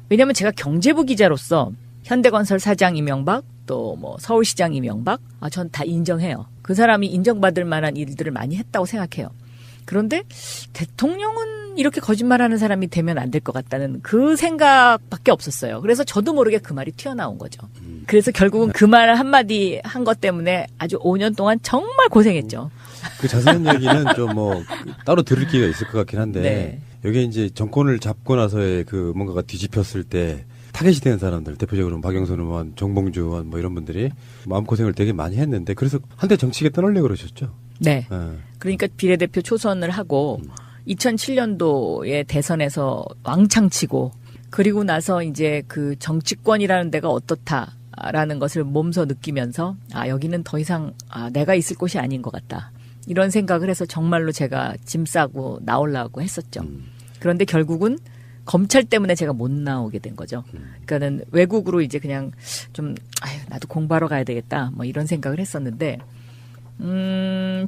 왜냐하면 제가 경제부 기자로서 현대건설 사장 이명박, 또 뭐 서울시장 이명박, 전 다 인정해요. 그 사람이 인정받을 만한 일들을 많이 했다고 생각해요. 그런데 대통령은 이렇게 거짓말하는 사람이 되면 안 될 것 같다는 그 생각밖에 없었어요. 그래서 저도 모르게 그 말이 튀어나온 거죠. 그래서 결국은 그 말 한마디 한 것 때문에 아주 5년 동안 정말 고생했죠. 그 자세한 얘기는 좀 뭐 따로 들을 기회가 있을 것 같긴 한데 네. 여기에 이제 정권을 잡고 나서의 그 뭔가가 뒤집혔을 때 타겟이 되는 사람들, 대표적으로 박영선 의원, 정봉주 의원 뭐 이런 분들이 마음고생을 되게 많이 했는데 그래서 한때 정치계 떠나려고 그러셨죠. 네. 그러니까 비례대표 초선을 하고 2007년도에 대선에서 왕창 치고 그리고 나서 이제 그 정치권이라는 데가 어떻다라는 것을 몸소 느끼면서 여기는 더 이상 내가 있을 곳이 아닌 것 같다. 이런 생각을 해서 정말로 제가 짐 싸고 나오려고 했었죠. 그런데 결국은 검찰 때문에 제가 못 나오게 된 거죠. 그러니까는 외국으로 이제 그냥 좀 나도 공부하러 가야 되겠다 뭐 이런 생각을 했었는데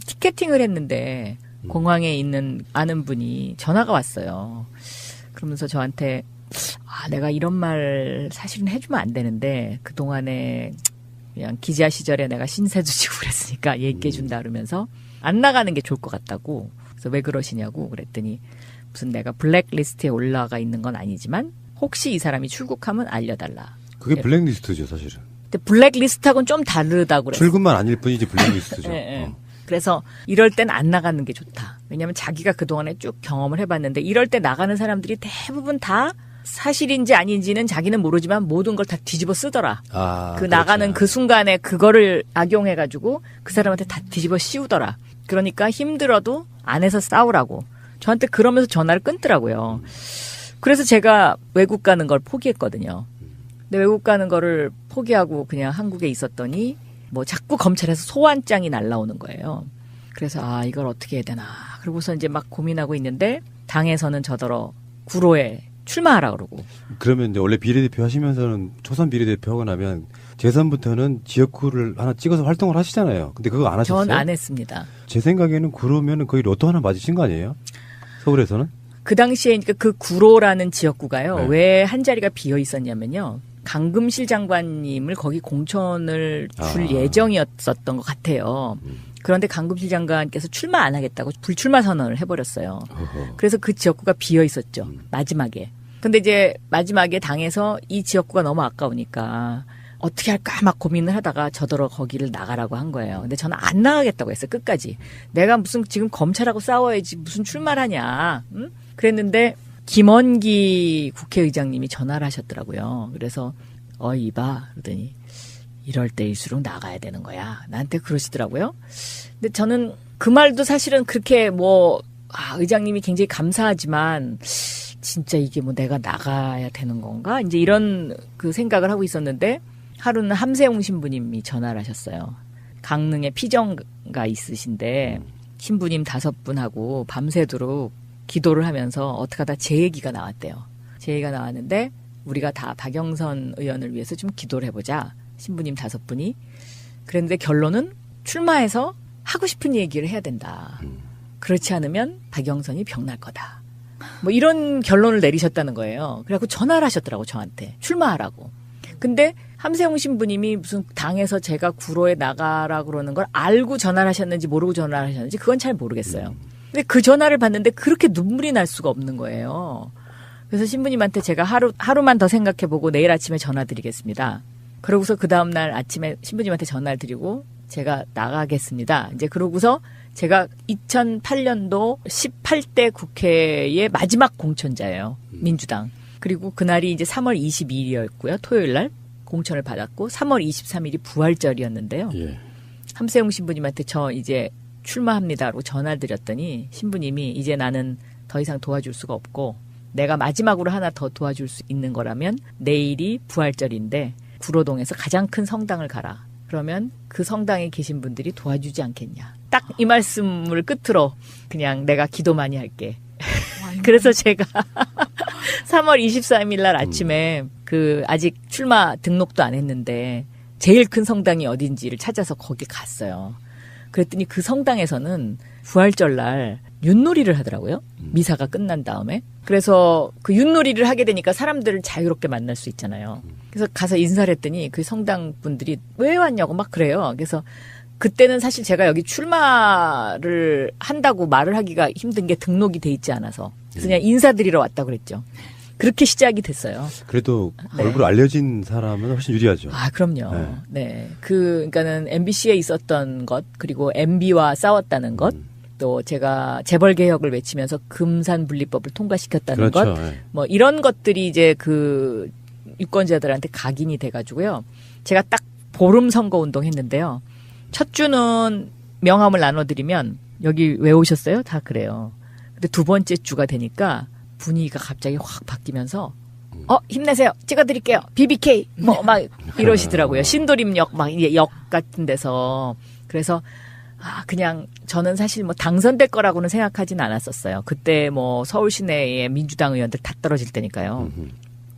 티켓팅을 했는데 공항에 있는 아는 분이 전화가 왔어요. 그러면서 저한테 내가 이런 말 사실은 해주면 안 되는데 그동안에 그냥 기자 시절에 내가 신세도 지고 그랬으니까 얘기해 준다 그러면서 안 나가는 게 좋을 것 같다고. 그래서 왜 그러시냐고 그랬더니 무슨 내가 블랙리스트에 올라가 있는 건 아니지만 혹시 이 사람이 출국하면 알려달라. 그게 블랙리스트죠 사실은. 근데 블랙리스트하고는 좀 다르다고 그랬어요. 출근만 아닐 뿐이지 블랙리스트죠. 네. 그래서 이럴 땐 안 나가는 게 좋다. 왜냐하면 자기가 그동안에 쭉 경험을 해봤는데 이럴 때 나가는 사람들이 대부분 다 사실인지 아닌지는 자기는 모르지만 모든 걸 다 뒤집어 쓰더라. 그 나가는 그 순간에 그거를 악용해가지고 그 사람한테 다 뒤집어 씌우더라. 그러니까 힘들어도 안에서 싸우라고. 저한테 그러면서 전화를 끊더라고요. 그래서 제가 외국 가는 걸 포기했거든요. 근데 외국 가는 거를 포기하고 그냥 한국에 있었더니 뭐 자꾸 검찰에서 소환장이 날라오는 거예요. 그래서 이걸 어떻게 해야 되나. 그러고서 이제 막 고민하고 있는데 당에서는 저더러 구로에 출마하라 그러고. 그러면 이제 원래 비례대표 하시면서는 초선 비례대표 하고 나면 재선부터는 지역구를 하나 찍어서 활동을 하시잖아요. 근데 그거 안 하셨어요? 전 안 했습니다. 제 생각에는 그러면은 거의 로또 하나 맞으신 거 아니에요? 서울에서는? 그 당시에 그 구로라는 지역구가요. 네. 왜 한 자리가 비어 있었냐면요. 강금실 장관님을 거기 공천을 줄 예정이었었던 것 같아요. 그런데 강금실 장관께서 출마 안 하겠다고 불출마 선언을 해버렸어요. 그래서 그 지역구가 비어 있었죠. 마지막에. 근데 이제 마지막에 당에서 이 지역구가 너무 아까우니까 어떻게 할까 막 고민을 하다가 저더러 거기를 나가라고 한 거예요. 근데 저는 안 나가겠다고 했어요. 끝까지. 내가 무슨 지금 검찰하고 싸워야지 무슨 출마를 하냐. 응? 그랬는데 김원기 국회의장님이 전화를 하셨더라고요. 그래서 이봐 그러더니 이럴 때일수록 나가야 되는 거야. 나한테 그러시더라고요. 근데 저는 그 말도 사실은 그렇게 의장님이 굉장히 감사하지만 진짜 이게 내가 나가야 되는 건가? 이제 이런 그 생각을 하고 있었는데 하루는 함세웅 신부님이 전화를 하셨어요. 강릉에 피정가 있으신데 신부님 5분하고 밤새도록 기도를 하면서 어떻게 하다 제 얘기가 나왔대요. 제 얘기가 나왔는데 우리가 다 박영선 의원을 위해서 좀 기도를 해보자. 신부님 5분이. 그랬는데 결론은 출마해서 하고 싶은 얘기를 해야 된다. 그렇지 않으면 박영선이 병날 거다. 뭐 이런 결론을 내리셨다는 거예요. 그래갖고 전화를 하셨더라고 저한테. 출마하라고. 근데 함세웅 신부님이 무슨 당에서 제가 구로에 나가라 그러는 걸 알고 전화를 하셨는지 모르고 전화를 하셨는지 그건 잘 모르겠어요. 근데 그 전화를 받는데 그렇게 눈물이 날 수가 없는 거예요. 그래서 신부님한테 제가 하루만 더 생각해보고 내일 아침에 전화드리겠습니다. 그러고서 그 다음날 아침에 신부님한테 전화를 드리고 제가 나가겠습니다. 이제 그러고서 제가 2008년도 18대 국회의 마지막 공천자예요. 민주당. 그리고 그날이 이제 3월 22일이었고요. 토요일 날 공천을 받았고 3월 23일이 부활절이었는데요. 예. 함세웅 신부님한테 저 이제 출마합니다라고 전화를 드렸더니 신부님이 이제 나는 더 이상 도와줄 수가 없고 내가 마지막으로 하나 더 도와줄 수 있는 거라면 내일이 부활절인데 구로동에서 가장 큰 성당을 가라. 그러면 그 성당에 계신 분들이 도와주지 않겠냐. 딱 이 말씀을 끝으로 그냥 내가 기도 많이 할게. 그래서 제가 3월 23일 날 아침에 아직 출마 등록도 안 했는데 제일 큰 성당이 어딘지를 찾아서 거기 갔어요. 그랬더니 그 성당에서는 부활절 날 윷놀이를 하더라고요. 미사가 끝난 다음에. 그래서 그 윷놀이를 하게 되니까 사람들을 자유롭게 만날 수 있잖아요. 그래서 가서 인사를 했더니 그 성당 분들이 왜 왔냐고 막 그래요. 그래서 그때는 사실 제가 여기 출마를 한다고 말을 하기가 힘든 게 등록이 돼 있지 않아서. 그래서 그냥 인사드리러 왔다고 그랬죠. 그렇게 시작이 됐어요. 그래도 얼굴 알려진 사람은 훨씬 유리하죠. 아, 그럼요. 네. 그러니까는 MBC에 있었던 것, 그리고 MB와 싸웠다는 것, 또 제가 재벌 개혁을 외치면서 금산 분리법을 통과시켰다는 그렇죠. 것, 뭐 이런 것들이 이제 그 유권자들한테 각인이 돼가지고요. 제가 딱 보름 선거 운동 했는데요. 첫 주는 명함을 나눠드리면 여기 왜 오셨어요? 다 그래요. 근데 두 번째 주가 되니까 분위기가 갑자기 확 바뀌면서 힘내세요. 찍어드릴게요. BBK 뭐 막 이러시더라고요. 신도림역 막 역 같은 데서. 그래서 그냥 저는 사실 뭐 당선될 거라고는 생각하진 않았었어요. 그때 뭐 서울 시내의 민주당 의원들 다 떨어질 때니까요.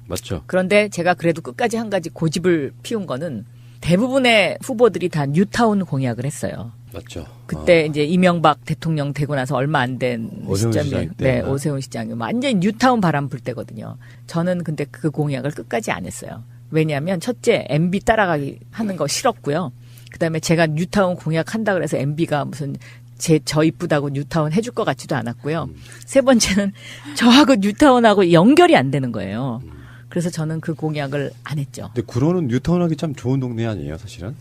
맞죠. 그런데 제가 그래도 끝까지 한 가지 고집을 피운 거는 대부분의 후보들이 다 뉴타운 공약을 했어요. 맞죠. 그때 이제 이명박 대통령 되고 나서 얼마 안 된 시점에 시장 네, 오세훈 시장이 완전히 뉴타운 바람 불 때거든요. 저는 근데 그 공약을 끝까지 안 했어요. 왜냐하면 첫째 MB 따라가기 하는 거 싫었고요. 그다음에 제가 뉴타운 공약한다 그래서 MB가 무슨 저 이쁘다고 뉴타운 해줄 것 같지도 않았고요. 세 번째는 저하고 뉴타운하고 연결이 안 되는 거예요. 그래서 저는 그 공약을 안 했죠. 근데 구로는 뉴타운 하기 참 좋은 동네 아니에요, 사실은?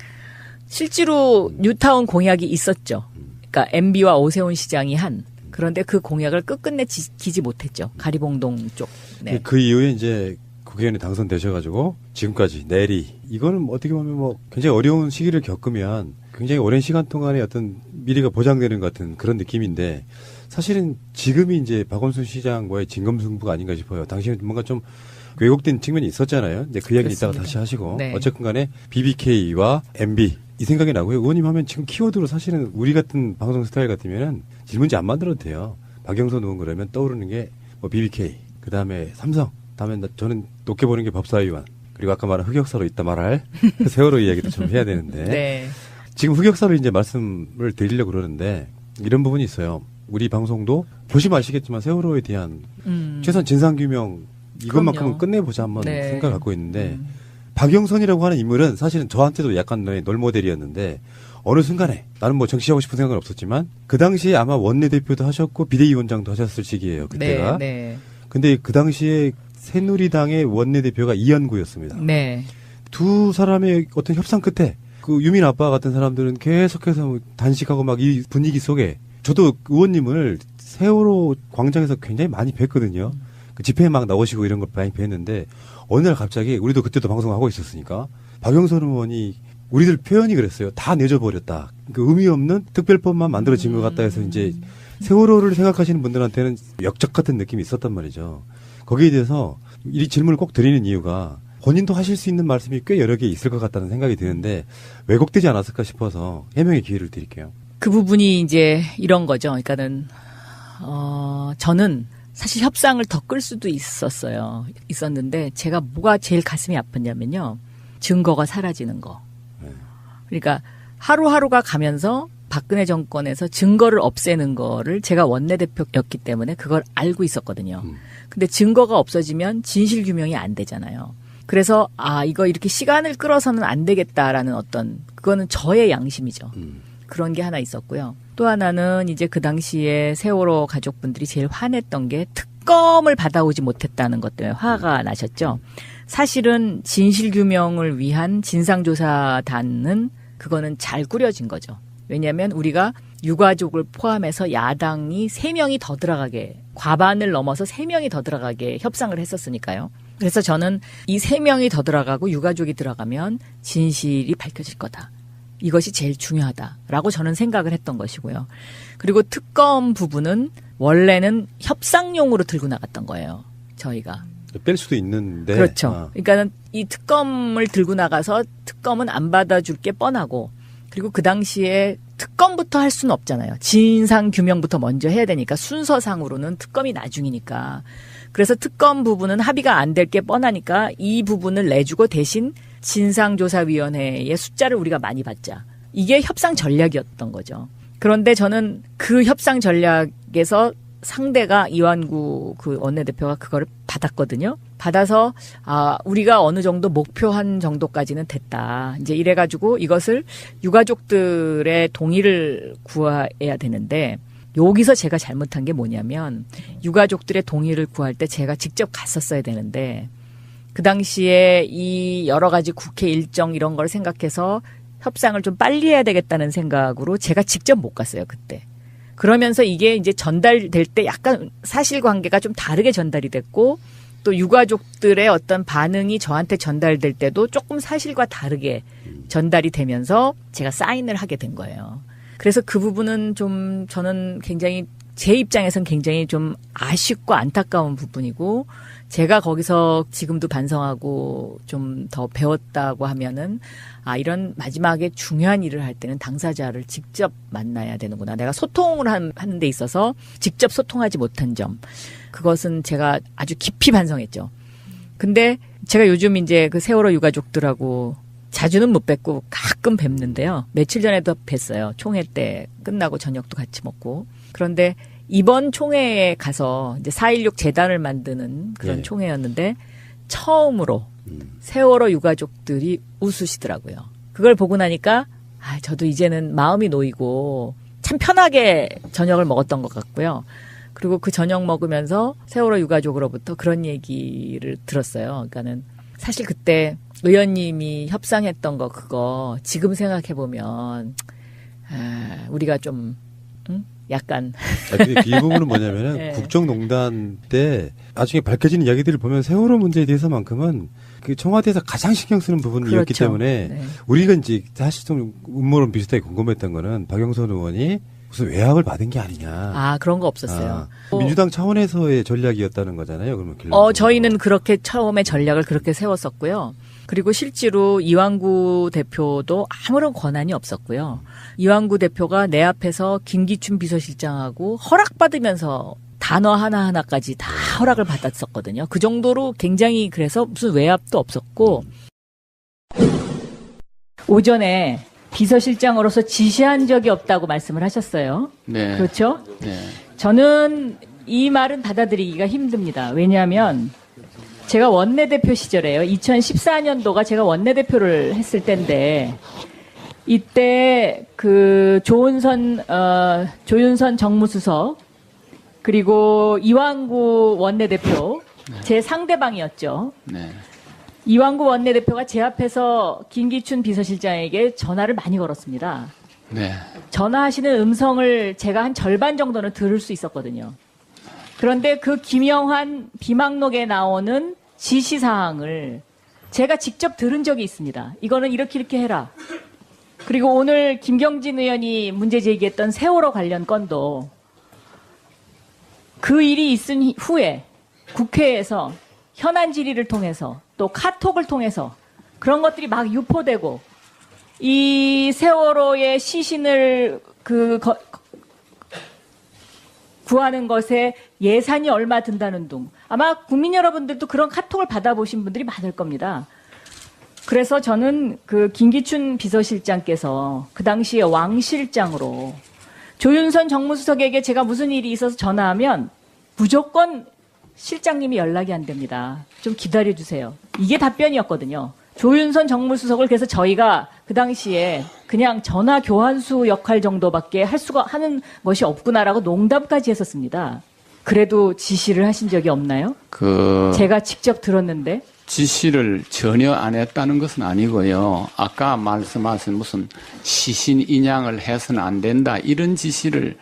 실제로 뉴타운 공약이 있었죠. 그러니까 MB와 오세훈 시장이 한. 그런데 그 공약을 끝끝내 지키지 못했죠. 가리봉동 쪽. 네. 그 이후에 이제 국회의원이 당선되셔가지고 지금까지 내리 이거는 어떻게 보면 뭐 굉장히 어려운 시기를 겪으면 굉장히 오랜 시간 동안에 어떤 미래가 보장되는 것 같은 그런 느낌인데 사실은 지금이 이제 박원순 시장과의 진검승부가 아닌가 싶어요. 당시에 뭔가 좀 왜곡된 측면이 있었잖아요. 이제 그 이야기 이따가 다시 하시고 네. 어쨌든 간에 BBK와 MB 이 생각이 나고요. 의원님 하면 지금 키워드로 사실은 우리 같은 방송 스타일 같으면은 질문지 안 만들어도 돼요. 박영선 의원 그러면 떠오르는 게 뭐 BBK, 그 다음에 삼성, 다음에 저는 높게 보는 게 법사위원, 그리고 아까 말한 흑역사로 이따 말할 세월호 이야기도 좀 해야 되는데 네. 지금 흑역사로 이제 말씀을 드리려고 그러는데 이런 부분이 있어요. 우리 방송도 보시면 아시겠지만 세월호에 대한 최소한 진상규명 이것만큼은 그럼요. 끝내보자 한번 네. 생각 갖고 있는데 박영선이라고 하는 인물은 사실은 저한테도 약간 롤모델이었는데 어느 순간에 나는 뭐 정치하고 싶은 생각은 없었지만 그 당시에 아마 원내대표도 하셨고 비대위원장도 하셨을 시기예요. 그때가. 네. 근데 그 당시에 새누리당의 원내대표가 이현구였습니다. 네. 두 사람의 어떤 협상 끝에 그 유민 아빠 같은 사람들은 계속해서 단식하고 막 이 분위기 속에 저도 의원님을 세월호 광장에서 굉장히 많이 뵀거든요. 그 집회에 막 나오시고 이런 걸 많이 뵀는데 어느 날 갑자기 우리도 그때도 방송하고 있었으니까 박영선 의원이 우리들 표현이 그랬어요. 다 내줘버렸다. 그 의미 없는 특별법만 만들어진 것 같다 해서 이제 세월호를 생각하시는 분들한테는 역적 같은 느낌이 있었단 말이죠. 거기에 대해서 이 질문을 꼭 드리는 이유가 본인도 하실 수 있는 말씀이 꽤 여러 개 있을 것 같다는 생각이 드는데 왜곡되지 않았을까 싶어서 해명의 기회를 드릴게요. 그 부분이 이제 이런 거죠. 그러니까는 저는 사실 협상을 더 끌 수도 있었는데 제가 뭐가 제일 가슴이 아팠냐면요. 증거가 사라지는 거. 그러니까 하루하루가 가면서 박근혜 정권에서 증거를 없애는 거를 제가 원내대표였기 때문에 그걸 알고 있었거든요. 근데 증거가 없어지면 진실 규명이 안 되잖아요. 그래서 이거 이렇게 시간을 끌어서는 안 되겠다라는 그거는 저의 양심이죠. 그런 게 하나 있었고요. 또 하나는 이제 그 당시에 세월호 가족분들이 제일 화냈던 게 특검을 받아오지 못했다는 것 때문에 화가 나셨죠. 사실은 진실규명을 위한 진상조사단은 그거는 잘 꾸려진 거죠. 왜냐하면 우리가 유가족을 포함해서 야당이 3명이 더 들어가게, 과반을 넘어서 3명이 더 들어가게 협상을 했었으니까요. 그래서 저는 이 3명이 더 들어가고 유가족이 들어가면 진실이 밝혀질 거다. 이것이 제일 중요하다라고 저는 생각을 했던 것이고요. 그리고 특검 부분은 원래는 협상용으로 들고 나갔던 거예요. 저희가. 뺄 수도 있는데. 그렇죠. 그러니까는 이 특검을 들고 나가서 특검은 안 받아줄 게 뻔하고 그리고 그 당시에 특검부터 할 수는 없잖아요. 진상 규명부터 먼저 해야 되니까 순서상으로는 특검이 나중이니까. 그래서 특검 부분은 합의가 안 될 게 뻔하니까 이 부분을 내주고 대신 진상조사위원회의 숫자를 우리가 많이 받자. 이게 협상 전략이었던 거죠. 그런데 저는 그 협상 전략이 그래서 상대가 이완구 그 원내대표가 그거를 받았거든요. 받아서 우리가 어느 정도 목표한 정도까지는 됐다. 이제 이래가지고 이것을 유가족들의 동의를 구해야 되는데 여기서 제가 잘못한 게 뭐냐면 유가족들의 동의를 구할 때 제가 직접 갔었어야 되는데 그 당시에 이 여러 가지 국회 일정 이런 걸 생각해서 협상을 좀 빨리 해야 되겠다는 생각으로 제가 직접 못 갔어요, 그때. 그러면서 이게 이제 전달될 때 약간 사실관계가 좀 다르게 전달이 됐고 또 유가족들의 어떤 반응이 저한테 전달될 때도 조금 사실과 다르게 전달이 되면서 제가 사인을 하게 된 거예요. 그래서 그 부분은 좀 저는 굉장히 제 입장에선 굉장히 좀 아쉽고 안타까운 부분이고 제가 거기서 지금도 반성하고 좀 더 배웠다고 하면은 이런 마지막에 중요한 일을 할 때는 당사자를 직접 만나야 되는구나. 내가 소통을 하는 데 있어서 직접 소통하지 못한 점. 그것은 제가 아주 깊이 반성했죠. 근데 제가 요즘 이제 그 세월호 유가족들하고 자주는 못 뵙고 가끔 뵙는데요. 며칠 전에도 뵀어요. 총회 때 끝나고 저녁도 같이 먹고. 그런데 이번 총회에 가서 이제 4.16 재단을 만드는 그런 네. 총회였는데 처음으로 세월호 유가족들이 웃으시더라고요. 그걸 보고 나니까 저도 이제는 마음이 놓이고 참 편하게 저녁을 먹었던 것 같고요. 그리고 그 저녁 먹으면서 세월호 유가족으로부터 그런 얘기를 들었어요. 그러니까는 사실 그때 의원님이 협상했던 거 그거 지금 생각해보면 우리가 좀 약간 근데 이 부분은 뭐냐면은 네. 국정농단 때 나중에 밝혀지는 이야기들을 보면 세월호 문제에 대해서만큼은 그 청와대에서 가장 신경 쓰는 부분이었기 그렇죠. 때문에 네. 우리가 이제 사실 좀 음모론 비슷하게 궁금했던 거는 박영선 의원이 무슨 외압을 받은 게 아니냐. 그런 거 없었어요. 민주당 차원에서의 전략이었다는 거잖아요. 그러면 결론적으로. 저희는 그렇게 처음에 전략을 그렇게 세웠었고요. 그리고 실제로 이완구 대표도 아무런 권한이 없었고요. 이완구 대표가 내 앞에서 김기춘 비서실장하고 허락받으면서 단어 하나하나까지 다 허락을 받았었거든요. 그 정도로 굉장히 그래서 무슨 외압도 없었고 오전에 비서실장으로서 지시한 적이 없다고 말씀을 하셨어요. 네. 그렇죠? 네. 저는 이 말은 받아들이기가 힘듭니다. 왜냐하면 제가 원내대표 시절에요. 2014년도가 제가 원내대표를 했을 때인데 이때 그 조윤선 정무수석 그리고 이완구 원내대표 제 상대방이었죠. 네. 이완구 원내대표가 제 앞에서 김기춘 비서실장에게 전화를 많이 걸었습니다. 네. 전화하시는 음성을 제가 한 절반 정도는 들을 수 있었거든요. 그런데 그 김영환 비망록에 나오는 지시사항을 제가 직접 들은 적이 있습니다. 이거는 이렇게 해라. 그리고 오늘 김경진 의원이 문제 제기했던 세월호 관련 건도 그 일이 있은 후에 국회에서 현안 질의를 통해서 또 카톡을 통해서 그런 것들이 막 유포되고 이 세월호의 시신을 구하는 것에 예산이 얼마 든다는 등 아마 국민 여러분들도 그런 카톡을 받아보신 분들이 많을 겁니다. 그래서 저는 그 김기춘 비서실장께서 그 당시에 왕 실장으로 조윤선 정무수석에게 제가 무슨 일이 있어서 전화하면 무조건 실장님이 연락이 안 됩니다. 좀 기다려주세요. 이게 답변이었거든요. 조윤선 정무수석을 그래서 저희가 그 당시에 그냥 전화 교환수 역할 정도밖에 하는 것이 없구나라고 농담까지 했었습니다. 그래도 지시를 하신 적이 없나요? 제가 직접 들었는데. 지시를 전혀 안 했다는 것은 아니고요. 아까 말씀하신 무슨 시신 인양을 해서는 안 된다 이런 지시를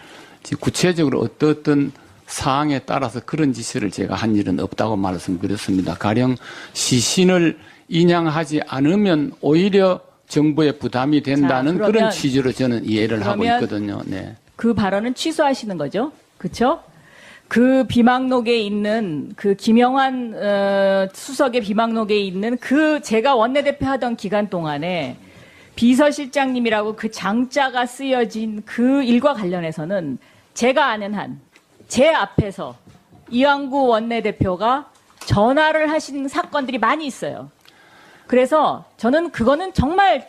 구체적으로 어떤 사항에 따라서 그런 지시를 제가 한 일은 없다고 말씀드렸습니다. 가령 시신을 인양하지 않으면 오히려 정부에 부담이 된다는 그런 취지로 저는 이해를 하고 있거든요. 네. 그 발언은 취소하시는 거죠? 그렇죠? 그 비망록에 있는 그 김영환 수석의 비망록에 있는 그 제가 원내대표 하던 기간 동안에 비서실장님이라고 그 장자가 쓰여진 그 일과 관련해서는 제가 아는 한 제 앞에서 이완구 원내대표가 전화를 하신 사건들이 많이 있어요. 그래서 저는 그거는 정말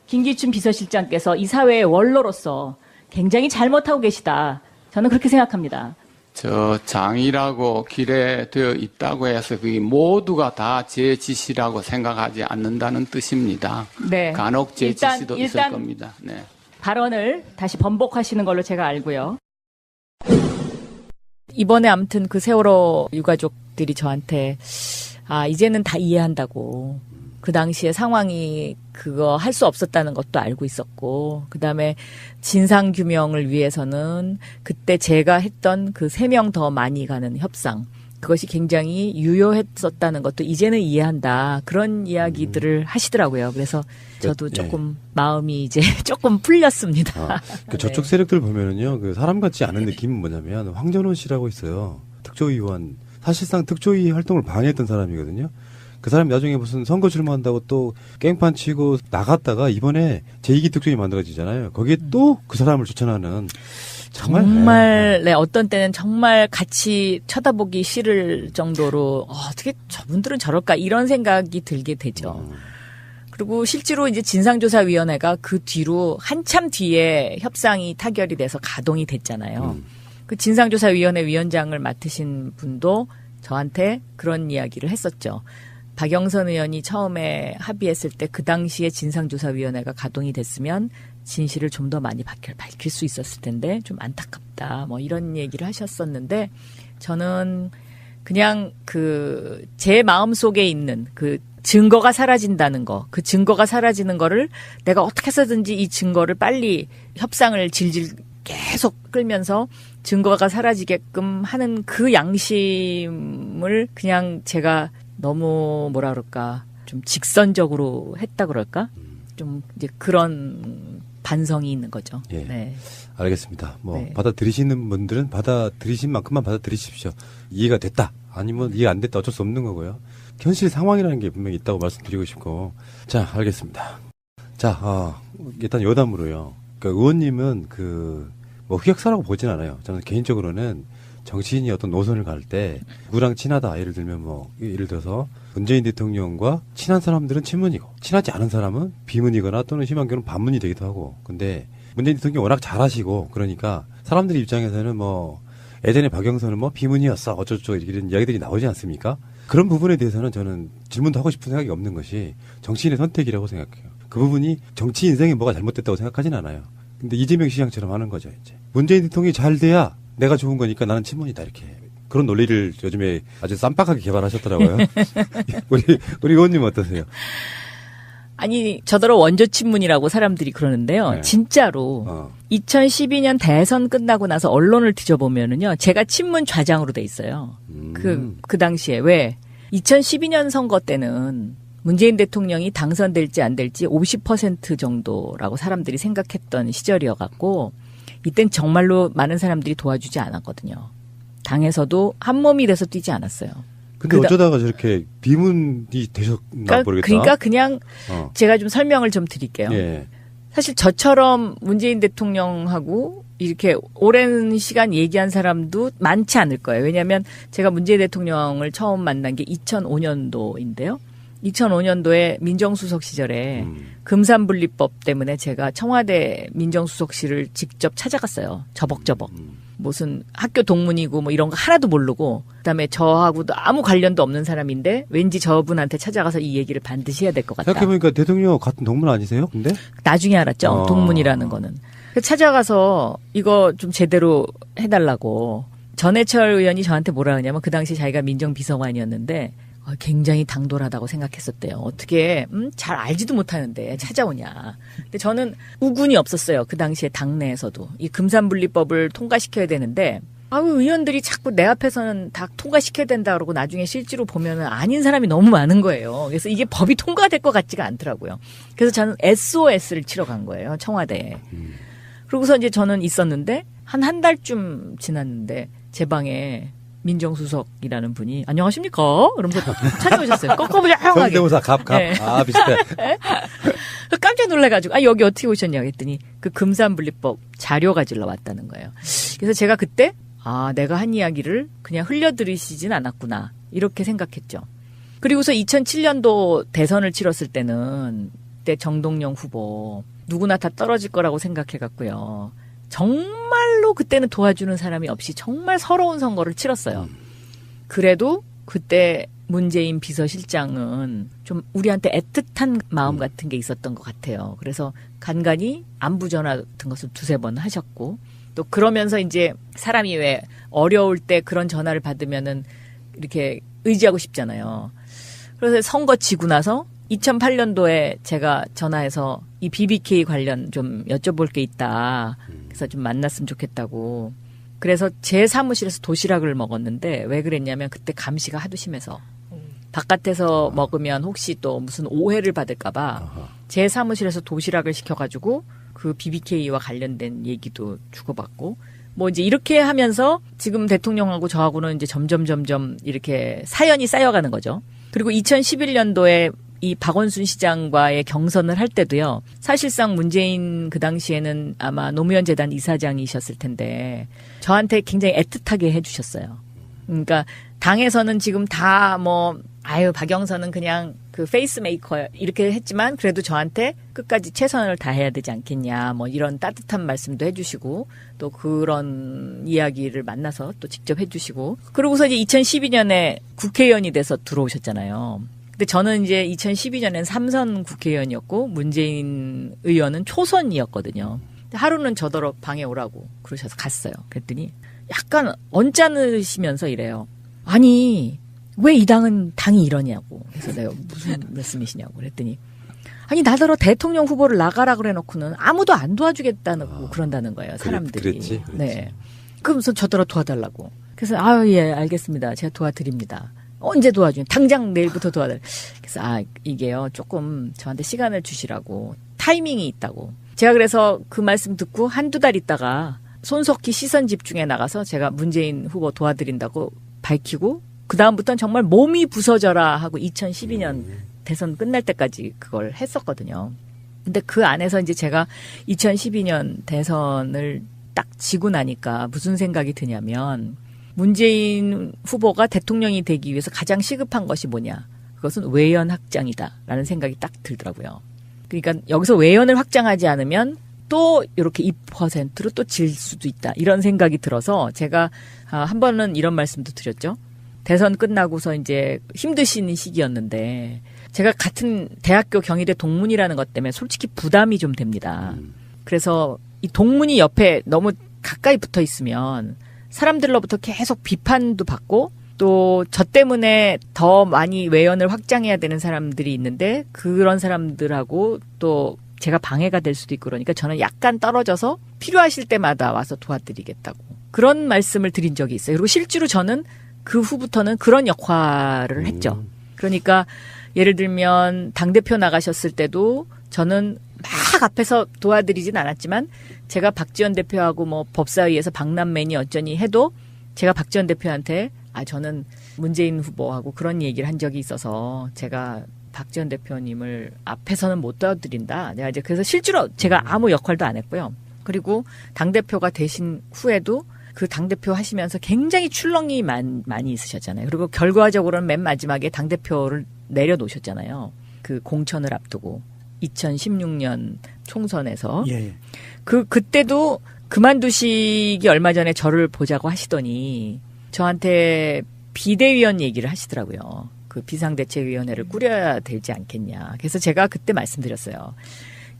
김기춘 비서실장께서 이 사회의 원로로서 굉장히 잘못하고 계시다. 저는 그렇게 생각합니다. 저 장이라고 길에 되어 있다고 해서 그게 모두가 다 제 지시라고 생각하지 않는다는 뜻입니다. 네. 간혹 제 일단- 지시도 있을 일단- 겁니다. 네. 발언을 다시 번복하시는 걸로 제가 알고요. 이번에 아무튼 그 세월호 유가족들이 저한테 이제는 다 이해한다고. 그 당시에 상황이 그거 할 수 없었다는 것도 알고 있었고, 그 다음에 진상규명을 위해서는 그때 제가 했던 그 3명 더 많이 가는 협상, 그것이 굉장히 유효했었다는 것도 이제는 이해한다. 그런 이야기들을 하시더라고요. 그래서 저도 조금 마음이 이제 조금 풀렸습니다. 그 저쪽 세력들 보면은요, 그 사람 같지 않은 느낌은 뭐냐면 황전원 씨라고 있어요. 특조위원. 사실상 특조위 활동을 방해했던 사람이거든요. 그 사람이 나중에 무슨 선거 출마한다고 또 깽판 치고 나갔다가 이번에 제2기 특조위 만들어지잖아요. 거기에 또 그 사람을 추천하는 정말 네, 어떤 때는 정말 같이 쳐다보기 싫을 정도로 어떻게 저분들은 저럴까 이런 생각이 들게 되죠. 그리고 실제로 이제 진상조사위원회가 그 뒤로 한참 뒤에 협상이 타결이 돼서 가동이 됐잖아요. 그 진상조사위원회 위원장을 맡으신 분도 저한테 그런 이야기를 했었죠. 박영선 의원이 처음에 합의했을 때 그 당시에 진상조사위원회가 가동이 됐으면 진실을 좀 더 많이 밝힐 수 있었을 텐데 좀 안타깝다. 뭐 이런 얘기를 하셨었는데 저는 그냥 그 제 마음속에 있는 그 증거가 사라진다는 거, 그 증거가 사라지는 거를 내가 어떻게 해서든지 이 증거를 빨리 협상을 질질 계속 끌면서 증거가 사라지게끔 하는 그 양심을 그냥 제가 너무 뭐라 그럴까 좀 직선적으로 했다 그럴까 좀 이제 그런 반성이 있는 거죠. 예. 네. 알겠습니다. 뭐 네. 받아들이시는 분들은 받아들이신 만큼만 받아들이십시오. 이해가 됐다. 아니면 이해 안 됐다. 어쩔 수 없는 거고요. 현실 상황이라는 게 분명히 있다고 말씀드리고 싶고. 자, 알겠습니다. 자, 일단 여담으로요. 그러니까 의원님은 뭐 흑역사라고 보진 않아요. 저는 개인적으로는 정치인이 어떤 노선을 갈 때 누구랑 친하다. 예를 들면 예를 들어서 문재인 대통령과 친한 사람들은 친문이고 친하지 않은 사람은 비문이거나 또는 심한 경우는 반문이 되기도 하고. 근데 문재인 대통령이 워낙 잘하시고 그러니까 사람들 입장에서는 예전에 박영선은 비문이었어. 어쩌고저쩌고 이런 이야기들이 나오지 않습니까? 그런 부분에 대해서는 저는 질문도 하고 싶은 생각이 없는 것이 정치인의 선택이라고 생각해요. 그 부분이 정치 인생에 뭐가 잘못됐다고 생각하진 않아요. 근데 이재명 시장처럼 하는 거죠, 이제. 문재인 대통령이 잘 돼야 내가 좋은 거니까 나는 친문이다, 이렇게. 그런 논리를 요즘에 아주 쌈박하게 개발하셨더라고요. 우리 의원님 어떠세요? 아니, 저더러 원조 친문이라고 사람들이 그러는데요. 네. 진짜로 2012년 대선 끝나고 나서 언론을 뒤져보면은요, 제가 친문 좌장으로 돼 있어요. 그 당시에. 왜? 2012년 선거 때는 문재인 대통령이 당선될지 안 될지 50% 정도라고 사람들이 생각했던 시절이어갖고, 이땐 정말로 많은 사람들이 도와주지 않았거든요. 당에서도 한 몸이 돼서 뛰지 않았어요. 근데 어쩌다가 저렇게 비문이 되셨나 모르겠다. 그러니까 그냥 제가 좀 설명을 좀 드릴게요. 예. 사실 저처럼 문재인 대통령하고 이렇게 오랜 시간 얘기한 사람도 많지 않을 거예요. 왜냐하면 제가 문재인 대통령을 처음 만난 게 2005년도인데요. 2005년도에 민정수석 시절에 금산분리법 때문에 제가 청와대 민정수석실을 직접 찾아갔어요. 저벅저벅. 무슨 학교 동문이고 뭐 이런 거 하나도 모르고 그다음에 저하고도 아무 관련도 없는 사람인데 왠지 저분한테 찾아가서 이 얘기를 반드시 해야 될 것 같다. 생각해보니까 대통령 같은 동문 아니세요? 근데? 나중에 알았죠. 동문이라는 거는. 그래서 찾아가서 이거 좀 제대로 해달라고. 전해철 의원이 저한테 뭐라 하냐면 그 당시 자기가 민정비서관이었는데 굉장히 당돌하다고 생각했었대요. 어떻게 잘 알지도 못하는데 찾아오냐. 근데 저는 우군이 없었어요. 그 당시에 당내에서도. 이 금산분리법을 통과시켜야 되는데 의원들이 자꾸 내 앞에서는 다 통과시켜야 된다 그러고 나중에 실제로 보면은 아닌 사람이 너무 많은 거예요. 그래서 이게 법이 통과될 것 같지가 않더라고요. 그래서 저는 SOS를 치러 간 거예요. 청와대에. 그러고서 이제 저는 있었는데 한 달쯤 지났는데 제 방에 민정수석이라는 분이 안녕하십니까? 그러면서 찾아오셨어요. 꺾어보자 하게. 성대모사 갑. 네. 비슷해. 깜짝 놀라가지고 여기 어떻게 오셨냐고 했더니 그 금산분리법 자료 가지러 왔다는 거예요. 그래서 제가 그때 내가 한 이야기를 그냥 흘려들으시진 않았구나 이렇게 생각했죠. 그리고서 2007년도 대선을 치렀을 때는 그때 정동영 후보 누구나 다 떨어질 거라고 생각해갖고요. 정말로 정말로 그때는 도와주는 사람이 없이 정말 서러운 선거를 치렀어요. 그래도 그때 문재인 비서실장은 좀 우리한테 애틋한 마음 같은 게 있었던 것 같아요. 그래서 간간히 안부 전화 같은 것을 두세 번 하셨고, 또 그러면서 이제 사람이 왜 어려울 때 그런 전화를 받으면은 이렇게 의지하고 싶잖아요. 그래서 선거 지고 나서 2008년도에 제가 전화해서 이 BBK 관련 좀 여쭤볼 게 있다. 그래서 좀 만났으면 좋겠다고. 그래서 제 사무실에서 도시락을 먹었는데 왜 그랬냐면 그때 감시가 하도 심해서 바깥에서 먹으면 혹시 또 무슨 오해를 받을까봐 제 사무실에서 도시락을 시켜가지고 그 BBK와 관련된 얘기도 주고받고 뭐 이제 이렇게 하면서 지금 대통령하고 저하고는 이제 점점 이렇게 사연이 쌓여가는 거죠. 그리고 2011년도에 이 박원순 시장과의 경선을 할 때도요. 사실상 문재인 그 당시에는 아마 노무현 재단 이사장이셨을 텐데 저한테 굉장히 애틋하게 해주셨어요. 그러니까 당에서는 지금 다 뭐 아유 박영선은 그냥 그 페이스메이커 이렇게 했지만 그래도 저한테 끝까지 최선을 다해야 되지 않겠냐 뭐 이런 따뜻한 말씀도 해주시고 또 그런 이야기를 만나서 또 직접 해주시고 그러고서 이제 2012년에 국회의원이 돼서 들어오셨잖아요. 근데 저는 이제 2012년엔 3선 국회의원이었고 문재인 의원은 초선이었거든요. 하루는 저더러 방에 오라고 그러셔서 갔어요. 그랬더니 약간 언짢으시면서 이래요. 아니 왜 이 당은 당이 이러냐고. 그래서 내가 무슨 말씀이시냐고 그랬더니 아니 나더러 대통령 후보를 나가라 그래놓고는 아무도 안 도와주겠다고 그런다는 거예요. 사람들이. 그랬지. 네. 그러면서 저더러 도와달라고. 그래서 아유 예 알겠습니다. 제가 도와드립니다. 언제 도와주냐. 당장 내일부터 도와달라. 그래서 이게요 조금 저한테 시간을 주시라고 타이밍이 있다고. 제가 그래서 그 말씀 듣고 한두 달 있다가 손석희 시선 집중에 나가서 제가 문재인 후보 도와드린다고 밝히고 그다음부터는 정말 몸이 부서져라 하고 2012년 대선 끝날 때까지 그걸 했었거든요. 근데 그 안에서 이제 제가 2012년 대선을 딱 지고 나니까 무슨 생각이 드냐면 문재인 후보가 대통령이 되기 위해서 가장 시급한 것이 뭐냐. 그것은 외연 확장이다라는 생각이 딱 들더라고요. 그러니까 여기서 외연을 확장하지 않으면 또 이렇게 2%로 또 질 수도 있다. 이런 생각이 들어서 제가 한 번은 이런 말씀도 드렸죠. 대선 끝나고서 이제 힘드신 시기였는데 제가 같은 대학교 경희대 동문이라는 것 때문에 솔직히 부담이 좀 됩니다. 그래서 이 동문이 옆에 너무 가까이 붙어 있으면 사람들로부터 계속 비판도 받고 또 저 때문에 더 많이 외연을 확장해야 되는 사람들이 있는데 그런 사람들하고 또 제가 방해가 될 수도 있고 그러니까 저는 약간 떨어져서 필요하실 때마다 와서 도와드리겠다고 그런 말씀을 드린 적이 있어요. 그리고 실제로 저는 그 후부터는 그런 역할을 했죠. 그러니까 예를 들면 당대표 나가셨을 때도 저는 막 앞에서 도와드리진 않았지만 제가 박지원 대표하고 뭐 법사위에서 박남매니 어쩌니 해도 제가 박지원 대표한테 저는 문재인 후보하고 그런 얘기를 한 적이 있어서 제가 박지원 대표님을 앞에서는 못 도와드린다. 내가 이제 그래서 실제로 제가 아무 역할도 안 했고요. 그리고 당대표가 되신 후에도 그 당대표 하시면서 굉장히 출렁이 많이 있으셨잖아요. 그리고 결과적으로는 맨 마지막에 당대표를 내려놓으셨잖아요. 그 공천을 앞두고 2016년 총선에서. 예. 그때도 그만두시기 얼마 전에 저를 보자고 하시더니 저한테 비대위원 얘기를 하시더라고요. 그 비상대책위원회를 꾸려야 되지 않겠냐. 그래서 제가 그때 말씀드렸어요.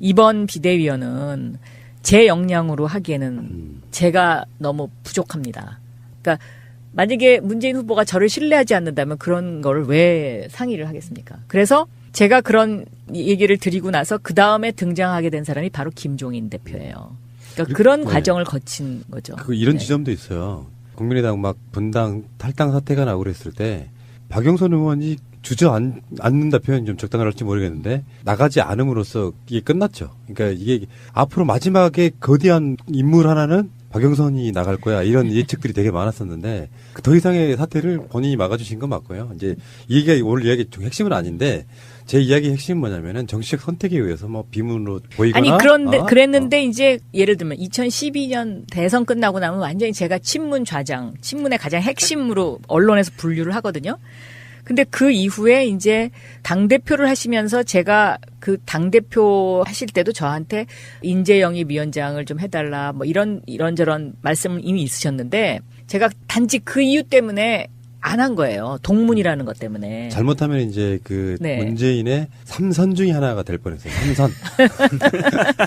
이번 비대위원은 제 역량으로 하기에는 제가 너무 부족합니다. 그러니까 만약에 문재인 후보가 저를 신뢰하지 않는다면 그런 거를 왜 상의를 하겠습니까? 그래서 제가 그런 얘기를 드리고 나서 그 다음에 등장하게 된 사람이 바로 김종인 대표예요. 그러니까 그런 네. 과정을 거친 거죠. 이런 네. 지점도 있어요. 국민의당 막 분당 탈당 사태가 나고 그랬을 때 박영선 의원이 주저앉는다 표현이 좀 적당할지 모르겠는데 나가지 않음으로써 이게 끝났죠. 그러니까 이게 앞으로 마지막에 거대한 인물 하나는 박영선이 나갈 거야 이런 예측들이 되게 많았었는데 더 이상의 사태를 본인이 막아주신 건 맞고요. 이제 이 얘기가 오늘 이야기 중 핵심은 아닌데 제 이야기의 핵심은 뭐냐면은 정치적 선택에 의해서 뭐 비문으로 보이거나 아니 그런데 그랬는데 이제 예를 들면 2012년 대선 끝나고 나면 완전히 제가 친문의 가장 핵심으로 언론에서 분류를 하거든요. 근데 그 이후에 이제 당대표를 하시면서 제가 그 당대표 하실 때도 저한테 인재영입 위원장을 좀 해달라 뭐 이런저런 말씀은 이미 있으셨는데 제가 단지 그 이유 때문에 안 한 거예요. 동문이라는 것 때문에. 잘못하면 이제 그 네. 문재인의 3선 중에 하나가 될 뻔했어요. 3선.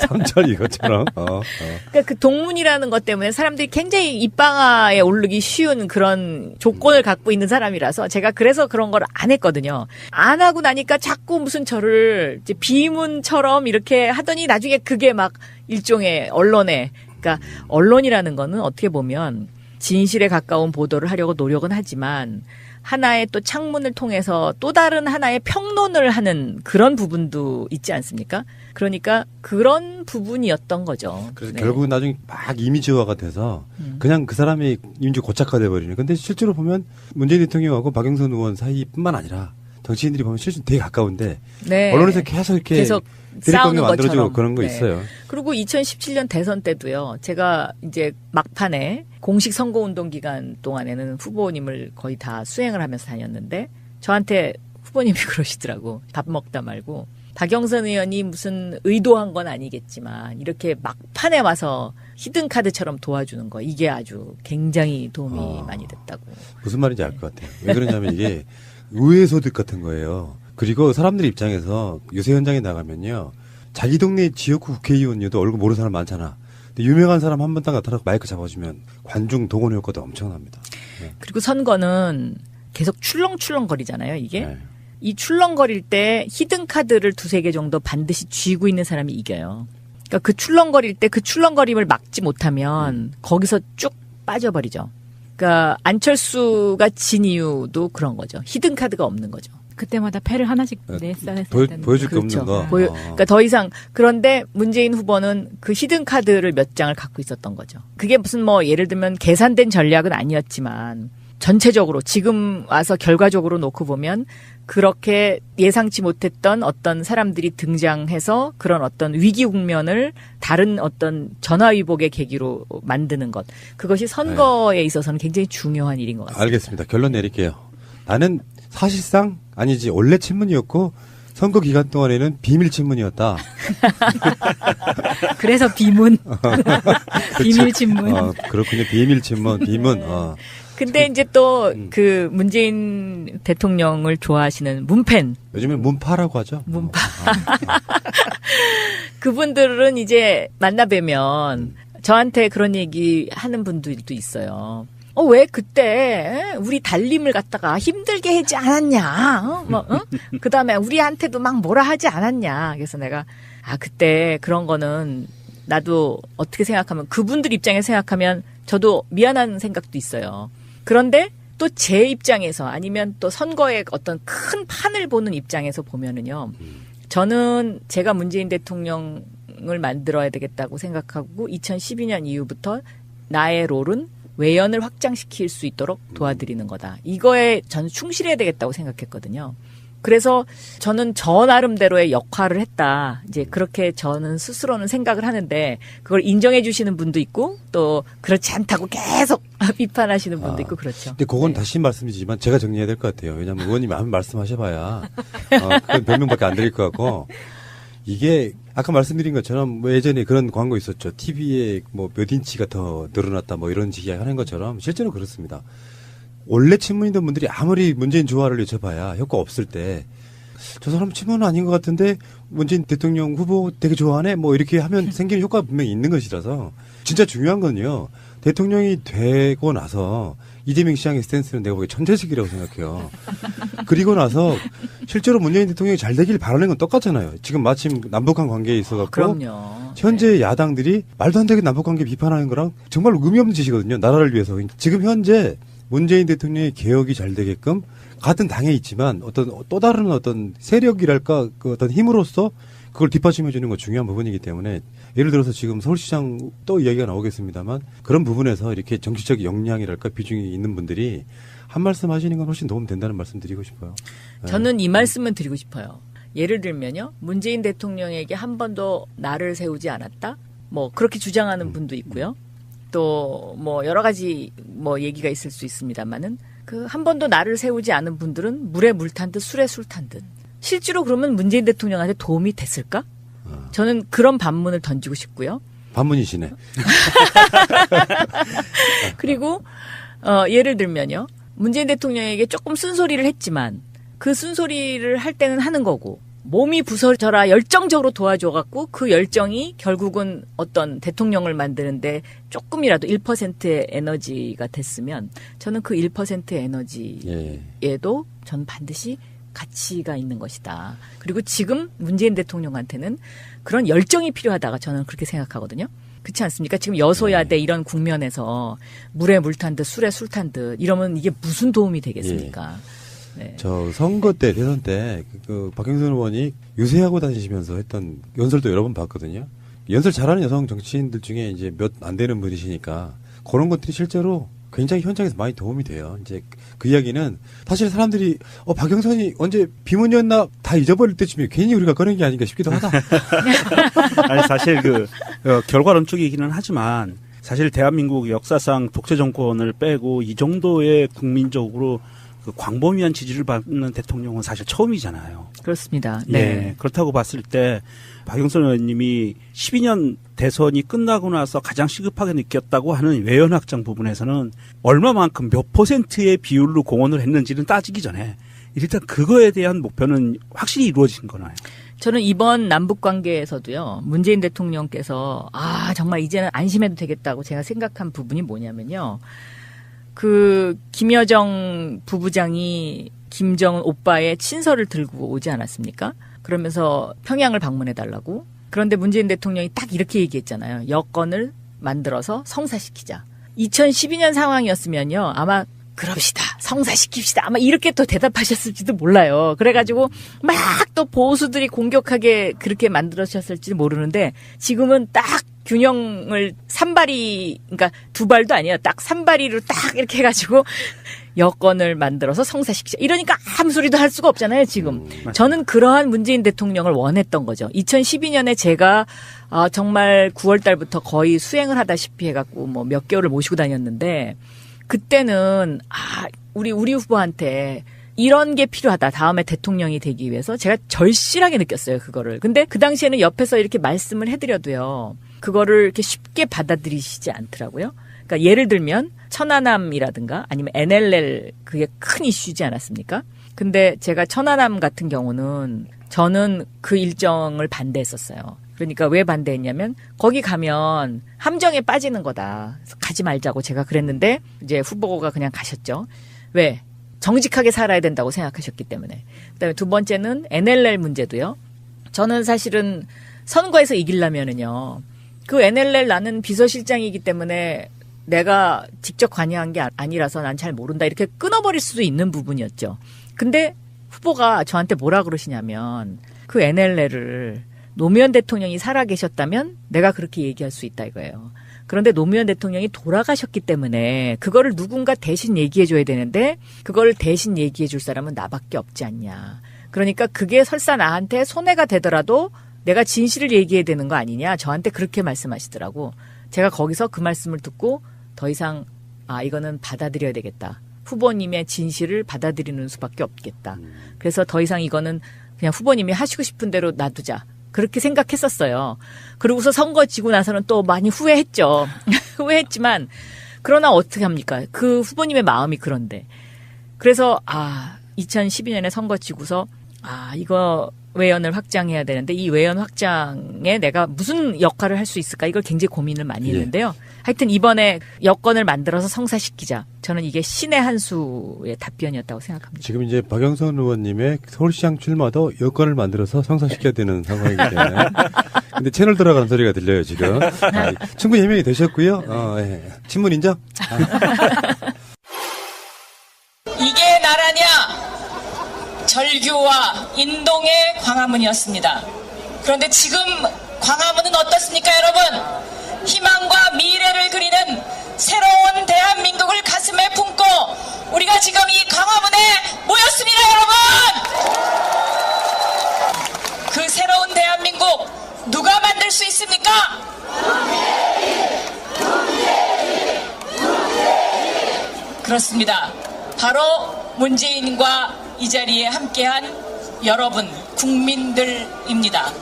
삼철 이것처럼. 그러니까 그 동문이라는 것 때문에 사람들이 굉장히 입방아에 오르기 쉬운 그런 조건을 갖고 있는 사람이라서 제가 그래서 그런 걸 안 했거든요. 안 하고 나니까 자꾸 무슨 저를 이제 비문처럼 이렇게 하더니 나중에 그게 막 일종의 언론에, 그러니까 언론이라는 거는 어떻게 보면 진실에 가까운 보도를 하려고 노력은 하지만 하나의 또 창문을 통해서 또 다른 하나의 평론을 하는 그런 부분도 있지 않습니까? 그러니까 그런 부분이었던 거죠. 그래서 네. 결국 나중에 막 이미지화가 돼서 그냥 그 사람이 이미지 고착화돼 버리는. 근데 실제로 보면 문재인 대통령하고 박영선 의원 사이뿐만 아니라 정치인들이 보면 실제 되게 가까운데 네. 언론에서 계속 이렇게 싸우는 대립관계 만들어주고 것처럼. 그런 거 네. 있어요. 그리고 2017년 대선 때도요. 제가 이제 막판에 공식 선거운동 기간 동안에는 후보님을 거의 다 수행을 하면서 다녔는데 저한테 후보님이 그러시더라고. 밥 먹다 말고. 박영선 의원이 무슨 의도한 건 아니겠지만 이렇게 막판에 와서 히든카드처럼 도와주는 거 이게 아주 굉장히 도움이 많이 됐다고. 무슨 말인지 알 것 같아요. 왜 그러냐면 이게 의회 소득 같은 거예요. 그리고 사람들 입장에서 유세 현장에 나가면요. 자기 동네 지역구 국회의원이어도 얼굴 모르는 사람 많잖아. 근데 유명한 사람 한 번 딱 나타나고 마이크 잡아주면 관중 동원 효과도 엄청납니다. 네. 그리고 선거는 계속 출렁출렁거리잖아요, 이게. 네. 이 출렁거릴 때 히든카드를 두세 개 정도 반드시 쥐고 있는 사람이 이겨요. 그러니까 그 출렁거릴 때 그 출렁거림을 막지 못하면 거기서 쭉 빠져버리죠. 그러니까 안철수가 진 이유도 그런 거죠. 히든카드가 없는 거죠. 그때마다 패를 하나씩 냈어야 보여줄 게 그렇죠. 없는 거. 그러니까 더 이상 그런데 문재인 후보는 그 히든 카드를 몇 장을 갖고 있었던 거죠. 그게 무슨 뭐 예를 들면 계산된 전략은 아니었지만 전체적으로 지금 와서 결과적으로 놓고 보면 그렇게 예상치 못했던 어떤 사람들이 등장해서 그런 어떤 위기 국면을 다른 어떤 전화위복의 계기로 만드는 것. 그것이 선거에 있어서는 굉장히 중요한 일인 것 같습니다. 알겠습니다. 결론 내릴게요. 나는 사실상 아니지 원래 친문이었고 선거 기간 동안에는 비밀 친문이었다. 그래서 비문. 비밀 친문. 그렇군요. 비밀 친문, 비문. 근데 이제 또 그 문재인 대통령을 좋아하시는 문팬. 요즘에 문파라고 하죠. 문파. 그분들은 이제 만나뵈면 저한테 그런 얘기 하는 분들도 있어요. 왜 그때 우리 달림을 갖다가 힘들게 하지 않았냐? 그 다음에 우리한테도 막 뭐라 하지 않았냐? 그래서 내가 그때 그런 거는 나도 어떻게 생각하면 그분들 입장에 생각하면 저도 미안한 생각도 있어요. 그런데 또 제 입장에서 아니면 또 선거의 어떤 큰 판을 보는 입장에서 보면은요. 저는 제가 문재인 대통령을 만들어야 되겠다고 생각하고 2012년 이후부터 나의 롤은 외연을 확장시킬 수 있도록 도와드리는 거다. 이거에 저는 충실해야 되겠다고 생각했거든요. 그래서 저는 저 나름대로의 역할을 했다. 이제 그렇게 저는 스스로는 생각을 하는데 그걸 인정해 주시는 분도 있고 또 그렇지 않다고 계속 비판하시는 분도 있고 그렇죠. 근데 그건 네. 다시 말씀드리지만 제가 정리해야 될 것 같아요. 왜냐하면 의원님이 아무 말씀하셔봐야 그건 별명밖에 안 드릴 것 같고 이게 아까 말씀드린 것처럼 뭐 예전에 그런 광고 있었죠. TV에 뭐 몇 인치가 더 늘어났다 뭐 이런 식이 하는 것처럼 실제로 그렇습니다. 원래 친문이던 분들이 아무리 문재인 좋아를 외쳐봐야 효과 없을 때 저 사람 친문은 아닌 것 같은데 문재인 대통령 후보 되게 좋아하네 뭐 이렇게 하면 생기는 효과가 분명히 있는 것이라서 진짜 중요한 건요. 대통령이 되고 나서 이재명 시장의 스탠스는 내가 보기에 천재식이라고 생각해요. 그리고 나서 실제로 문재인 대통령이 잘 되길 바라는 건 똑같잖아요. 지금 마침 남북한 관계에 있어갖고 그럼요. 현재 야당들이 말도 안 되게 남북관계 비판하는 거랑 정말 의미 없는 짓이거든요. 나라를 위해서. 지금 현재 문재인 대통령의 개혁이 잘 되게끔 같은 당에 있지만 어떤 또 다른 어떤 세력이랄까 그 어떤 힘으로써 그걸 뒷받침해 주는 건 중요한 부분이기 때문에 예를 들어서 지금 서울시장 또 이야기가 나오겠습니다만 그런 부분에서 이렇게 정치적 역량이랄까 비중이 있는 분들이 한 말씀 하시는 건 훨씬 도움 된다는 말씀 드리고 싶어요. 저는 이 말씀은 드리고 싶어요. 예를 들면요. 문재인 대통령에게 한 번도 나를 세우지 않았다? 뭐 그렇게 주장하는 분도 있고요. 또 뭐 여러 가지 뭐 얘기가 있을 수 있습니다만은 그 한 번도 나를 세우지 않은 분들은 물에 물 탄 듯 술에 술 탄 듯. 실제로 그러면 문재인 대통령한테 도움이 됐을까? 저는 그런 반문을 던지고 싶고요. 반문이시네. 그리고 예를 들면요. 문재인 대통령에게 조금 쓴소리를 했지만 그 쓴소리를 할 때는 하는 거고 몸이 부서져라 열정적으로 도와줘갖고 그 열정이 결국은 어떤 대통령을 만드는데 조금이라도 1%의 에너지가 됐으면 저는 그 1%의 에너지에도 전 반드시 가치가 있는 것이다. 그리고 지금 문재인 대통령한테는 그런 열정이 필요하다가 저는 그렇게 생각하거든요. 그렇지 않습니까? 지금 여소야대 이런 국면에서 물에 물 탄 듯 술에 술 탄 듯 이러면 이게 무슨 도움이 되겠습니까? 네. 저 선거 때 대선 때 그 박영선 의원이 유세하고 다니시면서 했던 연설도 여러 번 봤거든요. 연설 잘하는 여성 정치인들 중에 이제 몇 안 되는 분이시니까 그런 것들이 실제로 굉장히 현장에서 많이 도움이 돼요. 이제 그 이야기는 사실 사람들이 박영선이 언제 비문이었나 다 잊어버릴 때쯤에 괜히 우리가 꺼낸 게 아닌가 싶기도 하다. 아니 사실 결과론적이기는 하지만 사실 대한민국 역사상 독재 정권을 빼고 이 정도의 국민적으로 그 광범위한 지지를 받는 대통령은 사실 처음이잖아요. 그렇습니다. 네. 네. 그렇다고 봤을 때 박영선 의원님이 12년 대선이 끝나고 나서 가장 시급하게 느꼈다고 하는 외연 확장 부분에서는 얼마만큼 몇 %의 비율로 공헌을 했는지는 따지기 전에 일단 그거에 대한 목표는 확실히 이루어진 거나요? 저는 이번 남북 관계에서도요. 문재인 대통령께서 정말 이제는 안심해도 되겠다고 제가 생각한 부분이 뭐냐면요. 그 김여정 부부장이 김정은 오빠의 친서를 들고 오지 않았습니까? 그러면서 평양을 방문해달라고. 그런데 문재인 대통령이 딱 이렇게 얘기했잖아요. 여건을 만들어서 성사시키자. 2012년 상황이었으면요. 아마 그럽시다. 성사시킵시다. 아마 이렇게 또 대답하셨을지도 몰라요. 그래가지고 막 또 보수들이 공격하게 그렇게 만들어주셨을지 모르는데 지금은 딱 균형을 그러니까 두 발도 아니에요. 딱 3발이로 딱 이렇게 해가지고 여건을 만들어서 성사시키자. 이러니까 아무 소리도 할 수가 없잖아요, 지금. 저는 그러한 문재인 대통령을 원했던 거죠. 2012년에 제가 정말 9월 달부터 거의 수행을 하다시피 해갖고 뭐 몇 개월을 모시고 다녔는데 그때는 우리 후보한테 이런 게 필요하다. 다음에 대통령이 되기 위해서 제가 절실하게 느꼈어요, 그거를. 근데 그 당시에는 옆에서 이렇게 말씀을 해드려도요. 그거를 이렇게 쉽게 받아들이시지 않더라고요. 그러니까 예를 들면 천안함이라든가 아니면 NLL 그게 큰 이슈지 않았습니까? 근데 제가 천안함 같은 경우는 저는 그 일정을 반대했었어요. 그러니까 왜 반대했냐면 거기 가면 함정에 빠지는 거다. 가지 말자고 제가 그랬는데 이제 후보가 그냥 가셨죠. 왜? 정직하게 살아야 된다고 생각하셨기 때문에. 그다음에 두 번째는 NLL 문제도요. 저는 사실은 선거에서 이기려면은요. 그 NLL 나는 비서실장이기 때문에 내가 직접 관여한 게 아니라서 난 잘 모른다. 이렇게 끊어버릴 수도 있는 부분이었죠. 근데 후보가 저한테 뭐라 그러시냐면 그 NLL을 노무현 대통령이 살아계셨다면 내가 그렇게 얘기할 수 있다 이거예요. 그런데 노무현 대통령이 돌아가셨기 때문에 그거를 누군가 대신 얘기해 줘야 되는데 그걸 대신 얘기해 줄 사람은 나밖에 없지 않냐. 그러니까 그게 설사 나한테 손해가 되더라도 내가 진실을 얘기해야 되는 거 아니냐. 저한테 그렇게 말씀하시더라고. 제가 거기서 그 말씀을 듣고 더 이상 이거는 받아들여야 되겠다. 후보님의 진실을 받아들이는 수밖에 없겠다. 그래서 더 이상 이거는 그냥 후보님이 하시고 싶은 대로 놔두자. 그렇게 생각했었어요. 그러고서 선거 지고 나서는 또 많이 후회했죠. 후회했지만 그러나 어떻게 합니까? 그 후보님의 마음이 그런데. 그래서 2012년에 선거 지고서 이거 외연을 확장해야 되는데 이 외연 확장에 내가 무슨 역할을 할 수 있을까? 이걸 굉장히 고민을 많이 했는데요. 하여튼 이번에 여건을 만들어서 성사시키자. 저는 이게 신의 한 수의 답변이었다고 생각합니다. 지금 이제 박영선 의원님의 서울시장 출마도 여건을 만들어서 성사시켜야 되는 상황이기 때문에. 근데 채널 돌아가는 소리가 들려요, 지금. 충분히 해명이 되셨고요. 예. 친문 인정? 이게 나라냐? 절규와 인동의 광화문이었습니다. 그런데 지금 광화문은 어떻습니까, 여러분? 희망과 미래를 그리는 새로운 대한민국을 가슴에 품고 우리가 지금 이 광화문에 모였습니다, 여러분! 그 새로운 대한민국 누가 만들 수 있습니까? 그렇습니다. 바로 문재인과 이 자리에 함께한 여러분, 국민들입니다.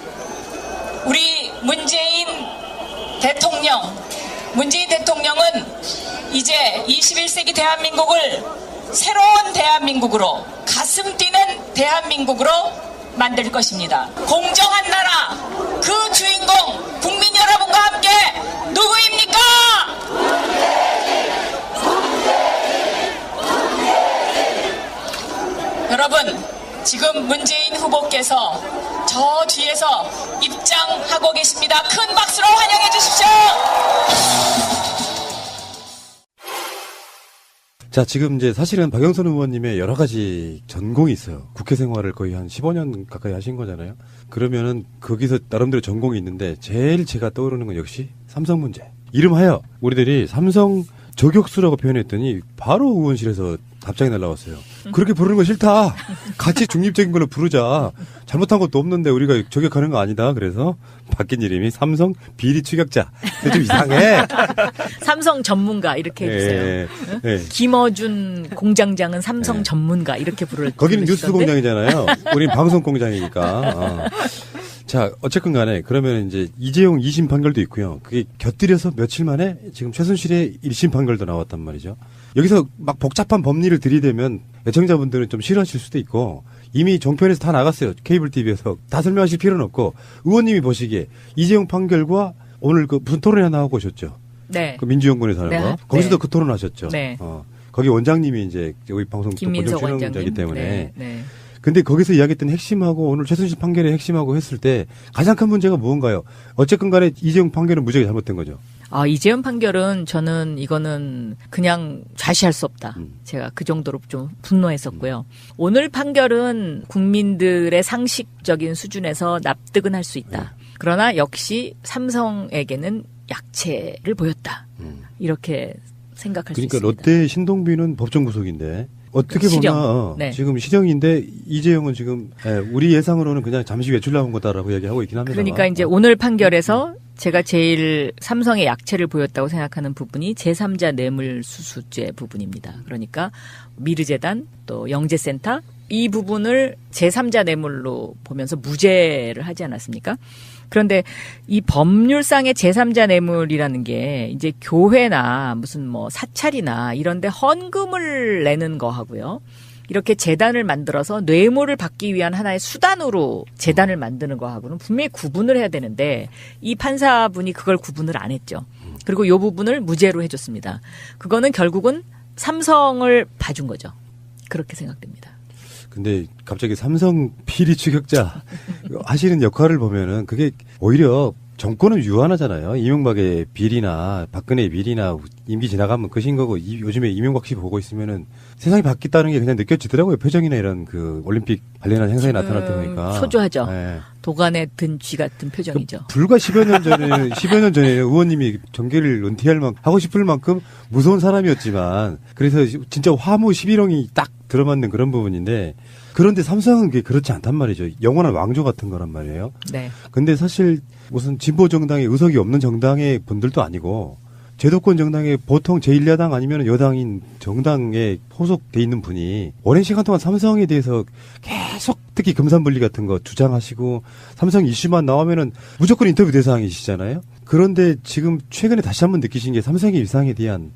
우리 문재인 대통령은 이제 21세기 대한민국을 새로운 대한민국으로, 가슴 뛰는 대한민국으로 만들 것입니다. 공정한 나라, 그 주인공 국민 여러분과 함께 누구입니까? 여러분, 지금 문재인 후보께서 저 뒤에서 입장하고 계십니다. 큰 박수로 환영해 주십시오. 자, 지금 이제 사실은 박영선 의원님의 여러 가지 전공이 있어요. 국회 생활을 거의 한 15년 가까이 하신 거잖아요. 그러면은 거기서 나름대로 전공이 있는데 제일 제가 떠오르는 건 역시 삼성 문제. 이름하여 우리들이 삼성 저격수라고 표현했더니 바로 의원실에서 답장이 날라왔어요. 그렇게 부르는 거 싫다. 같이 중립적인 걸로 부르자. 잘못한 것도 없는데 우리가 저격하는 거 아니다. 그래서 바뀐 이름이 삼성 비리 추격자. 좀 이상해. 삼성 전문가 이렇게 해주세요. 김어준 공장장은 삼성 전문가 이렇게 거기는 뉴스 부르시던데? 공장이잖아요. 우린 방송 공장이니까. 자, 어쨌건 간에 그러면 이제 이재용 2심 판결도 있고요. 그게 곁들여서 며칠 만에 지금 최순실의 1심 판결도 나왔단 말이죠. 여기서 막 복잡한 법리를 들이대면 애청자분들은 좀 싫어하실 수도 있고 이미 종편에서 다 나갔어요. 케이블 TV에서 다 설명하실 필요는 없고 의원님이 보시기에 이재용 판결과 오늘 그 무슨 토론회 나오고 오셨죠? 네. 그 민주연구원에서 하는 네. 거. 거기서도 네. 그 토론하셨죠. 네. 거기 원장님이 이제 여기 방송 김민석 고정 출연자이기 원장님 때문에. 네. 네. 근데 거기서 이야기했던 핵심하고 오늘 최순실 판결의 핵심하고 했을 때 가장 큰 문제가 무언가요? 어쨌건 간에 이재용 판결은 무지하게 잘못된 거죠. 이재용 판결은 저는 이거는 그냥 좌시할 수 없다. 제가 그 정도로 좀 분노했었고요. 오늘 판결은 국민들의 상식적인 수준에서 납득은 할 수 있다. 그러나 역시 삼성에게는 약체를 보였다. 이렇게 생각할 수 그러니까 있습니다. 롯데 신동빈은 법정 구속인데 어떻게 실형. 보나 네. 지금 실형인데 이재용은 지금 우리 예상으로는 그냥 잠시 외출 나온 거다라고 얘기하고 있긴 합니다. 그러니까 이제 오늘 판결에서 제가 제일 삼성의 약체를 보였다고 생각하는 부분이 제3자 뇌물수수죄 부분입니다. 그러니까 미르재단 또 영재센터 이 부분을 제3자 뇌물로 보면서 무죄를 하지 않았습니까? 그런데 이 법률상의 제3자 뇌물이라는 게 이제 교회나 무슨 뭐 사찰이나 이런 데 헌금을 내는 거하고요. 이렇게 재단을 만들어서 뇌물을 받기 위한 하나의 수단으로 재단을 만드는 거하고는 분명히 구분을 해야 되는데 이 판사분이 그걸 구분을 안 했죠. 그리고 이 부분을 무죄로 해줬습니다. 그거는 결국은 삼성을 봐준 거죠. 그렇게 생각됩니다. 근데 갑자기 삼성 비리 추격자 하시는 역할을 보면은 그게 오히려 정권은 유한하잖아요. 이명박의 비리나 박근혜의 비리나 임기 지나가면 끝인 거고 요즘에 이명박 씨 보고 있으면은 세상이 바뀌었다는 게 그냥 느껴지더라고요. 표정이나 이런 그 올림픽 관련한 행사에 나타날 때 보니까. 초조하죠. 네. 도간에 든 쥐 같은 표정이죠. 불과 10여 년 전에 의원님이 정계를 은퇴할 만큼 하고 싶을 만큼 무서운 사람이었지만 그래서 진짜 화무 11홍이 딱 들어맞는 그런 부분인데 그런데 삼성은 그게 그렇지 않단 말이죠. 영원한 왕조 같은 거란 말이에요. 네. 근데 사실 무슨 진보 정당에 의석이 없는 정당의 분들도 아니고 제도권 정당의 보통 제1야당 아니면 여당인 정당에 소속돼 있는 분이 오랜 시간 동안 삼성에 대해서 계속 특히 금산분리 같은 거 주장하시고 삼성 이슈만 나오면은 무조건 인터뷰 대상이시잖아요. 그런데 지금 최근에 다시 한번 느끼신 게 삼성의 일상에 대한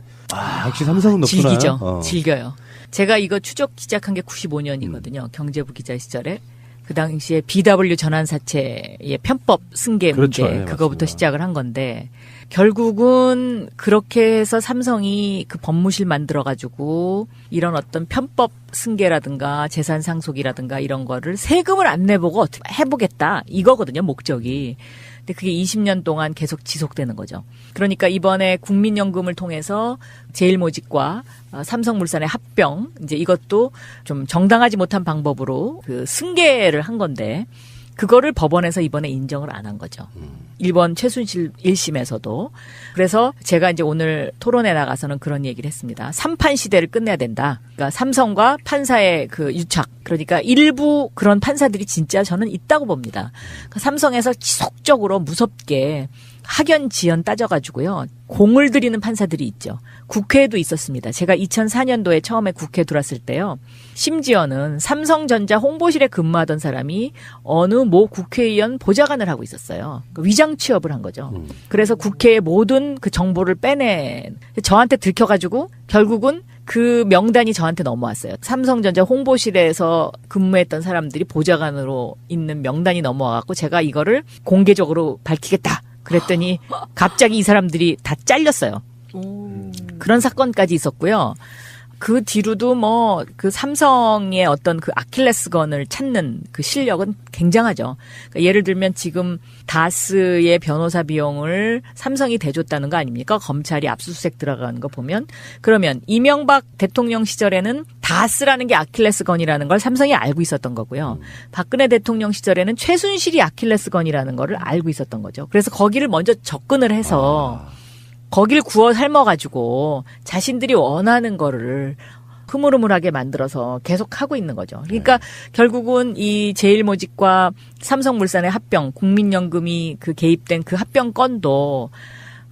역시 삼성은 높구나. 즐기죠. 즐겨요. 제가 이거 추적 시작한 게 95년이거든요. 경제부 기자 시절에. 그 당시에 BW 전환사채의 편법 승계 그렇죠. 문제 네, 그거부터 맞습니다. 시작을 한 건데 결국은 그렇게 해서 삼성이 그 법무실 만들어가지고 이런 어떤 편법 승계라든가 재산 상속이라든가 이런 거를 세금을 안 내보고 어떻게 해보겠다 이거거든요. 목적이. 근데 그게 20년 동안 계속 지속되는 거죠. 그러니까 이번에 국민연금을 통해서 제일모직과 삼성물산의 합병 이제 이것도 좀 정당하지 못한 방법으로 그 승계를 한 건데 그거를 법원에서 이번에 인정을 안 한 거죠. 일본 최순실 1심에서도. 그래서 제가 이제 오늘 토론에 나가서는 그런 얘기를 했습니다. 3판 시대를 끝내야 된다. 그러니까 삼성과 판사의 그 유착. 그러니까 일부 그런 판사들이 진짜 저는 있다고 봅니다. 그러니까 삼성에서 지속적으로 무섭게 학연 지연 따져가지고요. 공을 들이는 판사들이 있죠. 국회에도 있었습니다. 제가 2004년도에 처음에 국회 들어왔을 때요. 심지어는 삼성전자 홍보실에 근무하던 사람이 어느 모 국회의원 보좌관을 하고 있었어요. 위장 취업을 한 거죠. 그래서 국회의 모든 그 정보를 빼낸 저한테 들켜가지고 결국은 그 명단이 저한테 넘어왔어요. 삼성전자 홍보실에서 근무했던 사람들이 보좌관으로 있는 명단이 넘어와갖고 제가 이거를 공개적으로 밝히겠다. 그랬더니 갑자기 이 사람들이 다 잘렸어요. 그런 사건까지 있었고요. 그 뒤로도 뭐 그 삼성의 어떤 그 아킬레스건을 찾는 그 실력은 굉장하죠. 그러니까 예를 들면 지금 다스의 변호사 비용을 삼성이 대줬다는 거 아닙니까? 검찰이 압수수색 들어가는 거 보면. 그러면 이명박 대통령 시절에는 다스라는 게 아킬레스건이라는 걸 삼성이 알고 있었던 거고요. 박근혜 대통령 시절에는 최순실이 아킬레스건이라는 거를 알고 있었던 거죠. 그래서 거기를 먼저 접근을 해서 거길 구워 삶아가지고 자신들이 원하는 거를 흐물흐물하게 만들어서 계속 하고 있는 거죠. 그러니까 결국은 이 제일모직과 삼성물산의 합병, 국민연금이 그 개입된 그 합병 건도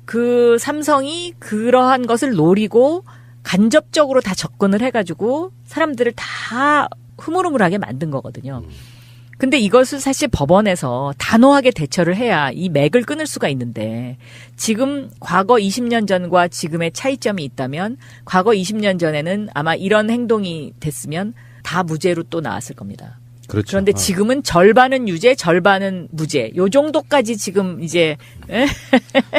그 삼성이 그러한 것을 노리고 간접적으로 다 접근을 해가지고 사람들을 다 흐물흐물하게 만든 거거든요. 근데 이것을 사실 법원에서 단호하게 대처를 해야 이 맥을 끊을 수가 있는데 지금 과거 20년 전과 지금의 차이점이 있다면 과거 20년 전에는 아마 이런 행동이 됐으면 다 무죄로 또 나왔을 겁니다. 그렇죠. 그런데 지금은 절반은 유죄, 절반은 무죄. 요 정도까지 지금 이제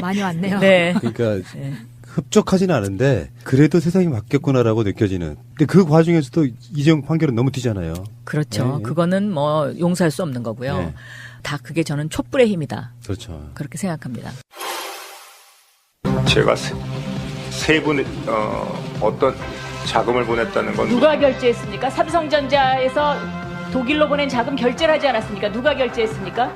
많이 왔네요. 네. 그러니까 흡족하지는 않은데 그래도 세상이 바뀌었구나라고 느껴지는. 근데 그 과정에서도 이재용 판결은 너무 튀잖아요. 그렇죠. 네. 그거는 뭐 용서할 수 없는 거고요. 네. 다 그게 저는 촛불의 힘이다. 그렇죠. 그렇게 생각합니다. 제가 세 분 어떤 자금을 보냈다는 건 누가 결제했습니까? 삼성전자에서 독일로 보낸 자금 결제를 하지 않았습니까? 누가 결제했습니까?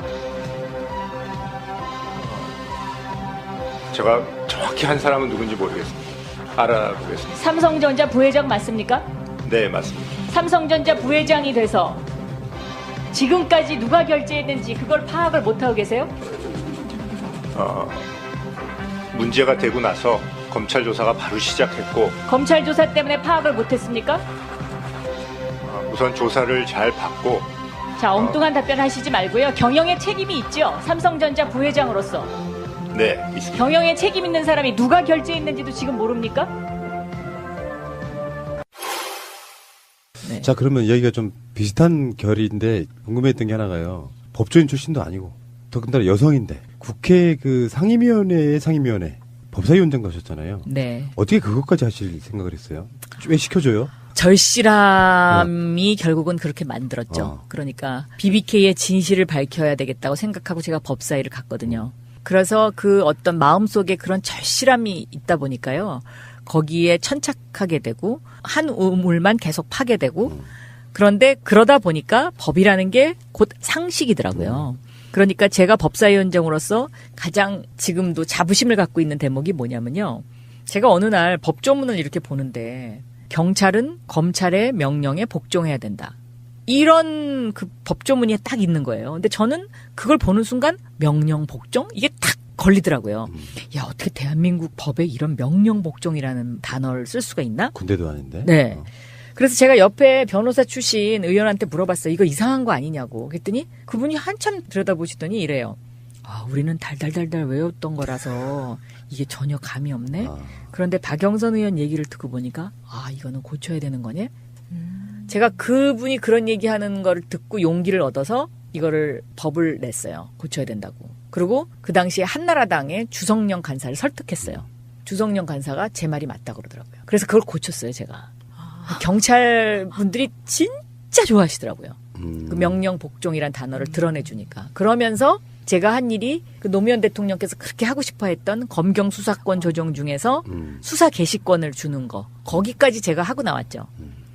제가 정확히 한 사람은 누군지 모르겠습니다. 알아보겠습니다. 삼성전자 부회장 맞습니까? 네, 맞습니다. 삼성전자 부회장이 돼서 지금까지 누가 결제했는지 그걸 파악을 못하고 계세요? 문제가 되고 나서 검찰 조사가 바로 시작했고 검찰 조사 때문에 파악을 못했습니까? 우선 조사를 잘 받고 자, 엉뚱한 답변 하시지 말고요. 경영에 책임이 있죠. 삼성전자 부회장으로서. 네, 있습니다. 경영에 책임 있는 사람이 누가 결제했는지도 지금 모릅니까? 네. 자, 그러면 여기가 좀 비슷한 결인데 궁금했던 게 하나가요. 법조인 출신도 아니고 더군다나 여성인데 국회 그 상임위원회의 상임위원회 법사위원장도 하셨잖아요. 네. 어떻게 그것까지 하실 생각을 했어요? 왜 시켜줘요? 절실함이 결국은 그렇게 만들었죠. 어. 그러니까 BBK의 진실을 밝혀야 되겠다고 생각하고 제가 법사위를 갔거든요. 그래서 그 어떤 마음속에 그런 절실함이 있다 보니까요. 거기에 천착하게 되고 한 우물만 계속 파게 되고 그런데 그러다 보니까 법이라는 게 곧 상식이더라고요. 그러니까 제가 법사위원장으로서 가장 지금도 자부심을 갖고 있는 대목이 뭐냐면요. 제가 어느 날 법조문을 이렇게 보는데 경찰은 검찰의 명령에 복종해야 된다. 이런 그 법조문이 딱 있는 거예요. 근데 저는 그걸 보는 순간 명령 복종? 이게 딱 걸리더라고요. 야, 어떻게 대한민국 법에 이런 명령 복종이라는 단어를 쓸 수가 있나? 군대도 아닌데. 네. 그래서 제가 옆에 변호사 출신 의원한테 물어봤어요. 이거 이상한 거 아니냐고. 그랬더니 그분이 한참 들여다보시더니 이래요. 아, 우리는 달달달달 외웠던 거라서 이게 전혀 감이 없네. 그런데 박영선 의원 얘기를 듣고 보니까 아, 이거는 고쳐야 되는 거네. 제가 그분이 그런 얘기하는 거를 듣고 용기를 얻어서 이거를 법을 냈어요. 고쳐야 된다고. 그리고 그 당시에 한나라당의 주성령 간사를 설득했어요. 주성령 간사가 제 말이 맞다고 그러더라고요. 그래서 그걸 고쳤어요, 제가. 경찰 분들이 진짜 좋아하시더라고요. 그 명령 복종이란 단어를 드러내주니까. 그러면서 제가 한 일이 그 노무현 대통령께서 그렇게 하고 싶어 했던 검경 수사권 조정 중에서 수사 개시권을 주는 거. 거기까지 제가 하고 나왔죠.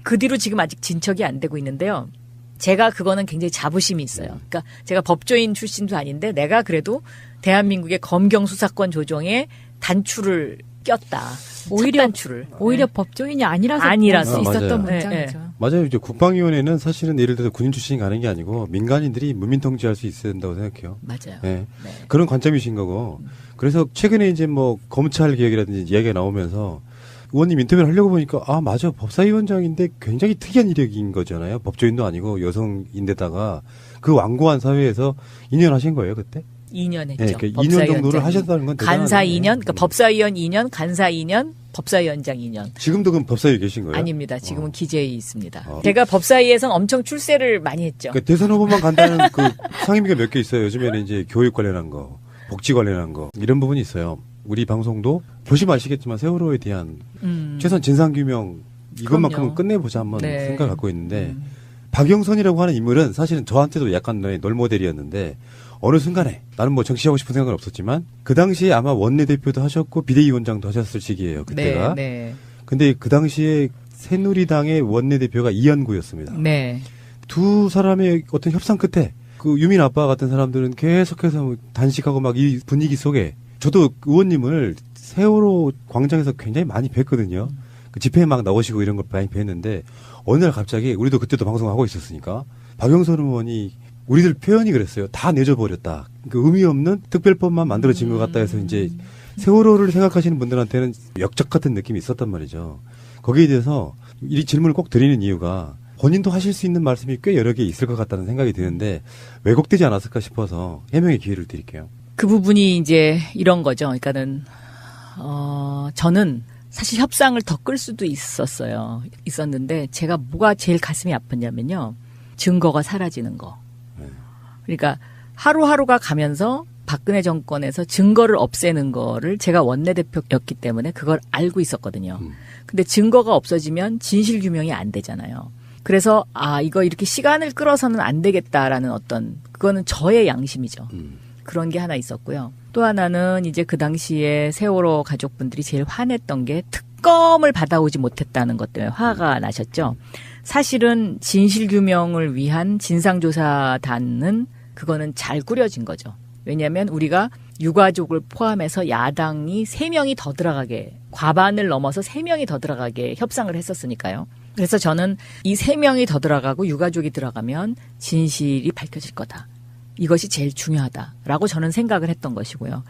그 뒤로 지금 아직 진척이 안 되고 있는데요. 제가 그거는 굉장히 자부심이 있어요. 그러니까 제가 법조인 출신도 아닌데 내가 그래도 대한민국의 검경 수사권 조정에 단추를 꼈다. 오히려 단추를. 오히려 법조인이 아니라서 아니라서. 볼 수 있었던 맞아요. 문장이죠. 네, 네. 맞아요. 이제 국방위원회는 사실은 예를 들어서 군인 출신이 가는 게 아니고 민간인들이 문민 통제할 수 있어야 된다고 생각해요. 맞아요. 네. 네. 그런 관점이신 거고. 그래서 최근에 이제 뭐 검찰 개혁이라든지 이야기가 나오면서 의원님 인터뷰를 하려고 보니까 아 맞아 법사위원장인데 굉장히 특이한 이력인 거잖아요. 법조인도 아니고 여성인데다가 그 완고한 사회에서 2년 하신 거예요 그때? 2년 했죠. 네, 그러니까 2년 정도를 하셨다는 건 대단하네요. 간사 2년, 그러니까 법사위원 2년, 간사 2년, 법사위원장 2년. 지금도 그럼 법사위에 계신 거예요? 아닙니다. 지금은 기재에 있습니다. 제가 법사위에선 엄청 출세를 많이 했죠. 그러니까 대선 후보만 간다는 그 상임위가 몇 개 있어요. 요즘에는 이제 교육 관련한 거, 복지 관련한 거 이런 부분이 있어요. 우리 방송도 보시면 아시겠지만 세월호에 대한 최소한 진상규명 이것만큼은 그럼요. 끝내보자 한번 네. 생각을 갖고 있는데 박영선이라고 하는 인물은 사실은 저한테도 약간 롤모델이었는데 어느 순간에 나는 뭐 정치하고 싶은 생각은 없었지만 그 당시에 아마 원내대표도 하셨고 비대위원장도 하셨을 시기예요. 그때가. 네, 근데 그 당시에 새누리당의 원내대표가 이현구였습니다. 네. 두 사람의 어떤 협상 끝에 그 유민 아빠 같은 사람들은 계속해서 단식하고 막 이 분위기 속에 저도 의원님을 세월호 광장에서 굉장히 많이 뵀거든요. 그 집회에 막 나오시고 이런 걸 많이 뵀는데 어느 날 갑자기 우리도 그때도 방송하고 있었으니까 박영선 의원이 우리들 표현이 그랬어요. 다 내줘버렸다. 그 의미 없는 특별법만 만들어진 것 같다 해서 이제 세월호를 생각하시는 분들한테는 역적 같은 느낌이 있었단 말이죠. 거기에 대해서 이 질문을 꼭 드리는 이유가 본인도 하실 수 있는 말씀이 꽤 여러 개 있을 것 같다는 생각이 드는데 왜곡되지 않았을까 싶어서 해명의 기회를 드릴게요. 그 부분이 이제 이런 거죠. 그러니까는 저는 사실 협상을 더 끌 수도 있었는데 제가 뭐가 제일 가슴이 아팠냐면요. 증거가 사라지는 거. 그러니까 하루하루가 가면서 박근혜 정권에서 증거를 없애는 거를 제가 원내대표였기 때문에 그걸 알고 있었거든요. 근데 증거가 없어지면 진실규명이 안 되잖아요. 그래서 이거 이렇게 시간을 끌어서는 안 되겠다라는 그거는 저의 양심이죠. 그런 게 하나 있었고요. 또 하나는 이제 그 당시에 세월호 가족분들이 제일 화냈던 게 특검을 받아오지 못했다는 것 때문에 화가 나셨죠. 사실은 진실규명을 위한 진상조사단은 그거는 잘 꾸려진 거죠. 왜냐하면 우리가 유가족을 포함해서 야당이 3명이 더 들어가게 과반을 넘어서 3명이 더 들어가게 협상을 했었으니까요. 그래서 저는 이 3명이 더 들어가고 유가족이 들어가면 진실이 밝혀질 거다. 이것이 제일 중요하다라고 저는 생각을 했던 것이고요.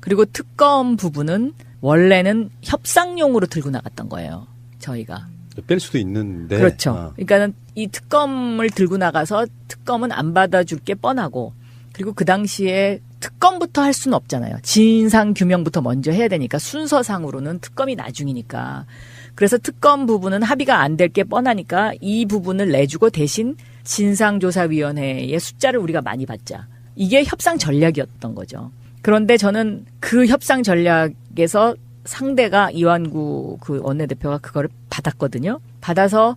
그리고 특검 부분은 원래는 협상용으로 들고 나갔던 거예요. 저희가. 뺄 수도 있는데. 그렇죠. 그러니까는 이 특검을 들고 나가서 특검은 안 받아줄 게 뻔하고 그리고 그 당시에 특검부터 할 수는 없잖아요. 진상규명부터 먼저 해야 되니까 순서상으로는 특검이 나중이니까. 그래서 특검 부분은 합의가 안 될 게 뻔하니까 이 부분을 내주고 대신 진상조사위원회의 숫자를 우리가 많이 받자. 이게 협상 전략이었던 거죠. 그런데 저는 그 협상 전략에서 상대가 이완구 그 원내대표가 그거를 받았거든요. 받아서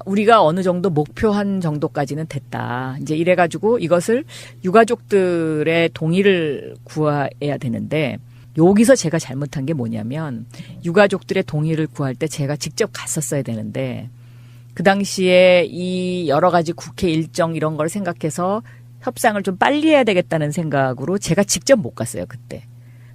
우리가 어느 정도 목표한 정도까지는 됐다. 이제 이래가지고 이것을 유가족들의 동의를 구해야 되는데 여기서 제가 잘못한 게 뭐냐면 유가족들의 동의를 구할 때 제가 직접 갔었어야 되는데 그 당시에 이 여러 가지 국회 일정 이런 걸 생각해서 협상을 좀 빨리 해야 되겠다는 생각으로 제가 직접 못 갔어요, 그때.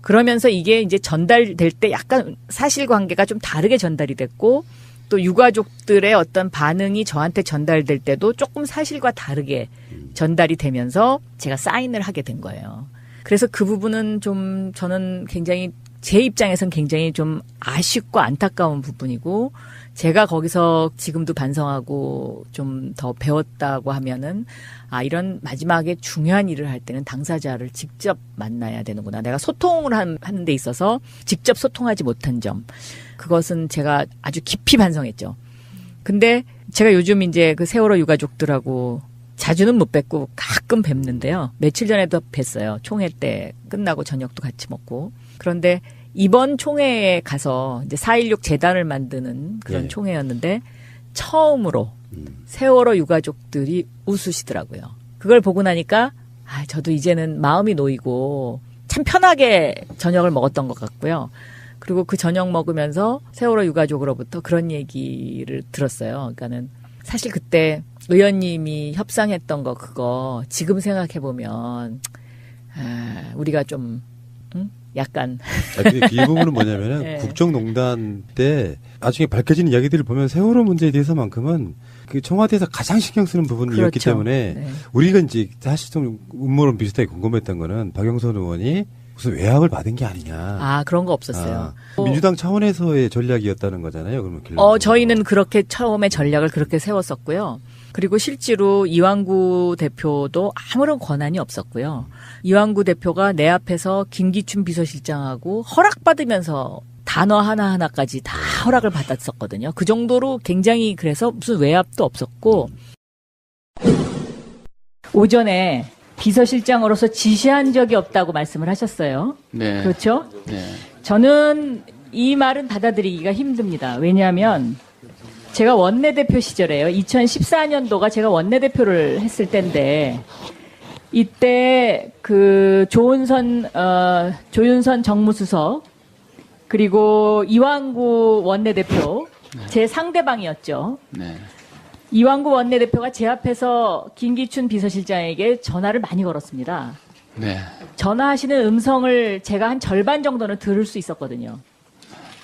그러면서 이게 이제 전달될 때 약간 사실관계가 좀 다르게 전달이 됐고 또 유가족들의 어떤 반응이 저한테 전달될 때도 조금 사실과 다르게 전달이 되면서 제가 사인을 하게 된 거예요. 그래서 그 부분은 좀 저는 굉장히 제 입장에선 굉장히 좀 아쉽고 안타까운 부분이고 제가 거기서 지금도 반성하고 좀 더 배웠다고 하면은 이런 마지막에 중요한 일을 할 때는 당사자를 직접 만나야 되는구나. 내가 소통을 하는 데 있어서 직접 소통하지 못한 점. 그것은 제가 아주 깊이 반성했죠. 근데 제가 요즘 이제 그 세월호 유가족들하고 자주는 못 뵙고 가끔 뵙는데요. 며칠 전에도 뵀어요. 총회 때 끝나고 저녁도 같이 먹고. 그런데 이번 총회에 가서 이제 4.16 재단을 만드는 그런 총회였는데 처음으로 세월호 유가족들이 웃으시더라고요. 그걸 보고 나니까 저도 이제는 마음이 놓이고 참 편하게 저녁을 먹었던 것 같고요. 그리고 그 저녁 먹으면서 세월호 유가족으로부터 그런 얘기를 들었어요. 그러니까는 사실 그때 의원님이 협상했던 거 그거 지금 생각해 보면 우리가 좀 약간. 근데 이 부분은 뭐냐면은 네. 국정농단 때 나중에 밝혀지는 이야기들을 보면 세월호 문제에 대해서만큼은 그 청와대에서 가장 신경 쓰는 부분이었기 그렇죠. 때문에 네. 우리가 이제 사실 좀 음모론 비슷하게 궁금했던 거는 박영선 의원이 무슨 외압을 받은 게 아니냐. 아, 그런 거 없었어요. 민주당 차원에서의 전략이었다는 거잖아요. 그러면 결론적으로. 저희는 그렇게 처음에 전략을 그렇게 세웠었고요. 그리고 실제로 이완구 대표도 아무런 권한이 없었고요. 이완구 대표가 내 앞에서 김기춘 비서실장하고 허락받으면서 단어 하나하나까지 다 허락을 받았었거든요. 그 정도로 굉장히 그래서 무슨 외압도 없었고 오전에 비서실장으로서 지시한 적이 없다고 말씀을 하셨어요. 네. 그렇죠? 네. 저는 이 말은 받아들이기가 힘듭니다. 왜냐하면 제가 원내대표 시절에요. 2014년도가 제가 원내대표를 했을 때인데 이때 그 조윤선 정무수석 그리고 이완구 원내대표 제 상대방이었죠. 네. 이완구 원내대표가 제 앞에서 김기춘 비서실장에게 전화를 많이 걸었습니다. 네. 전화하시는 음성을 제가 한 절반 정도는 들을 수 있었거든요.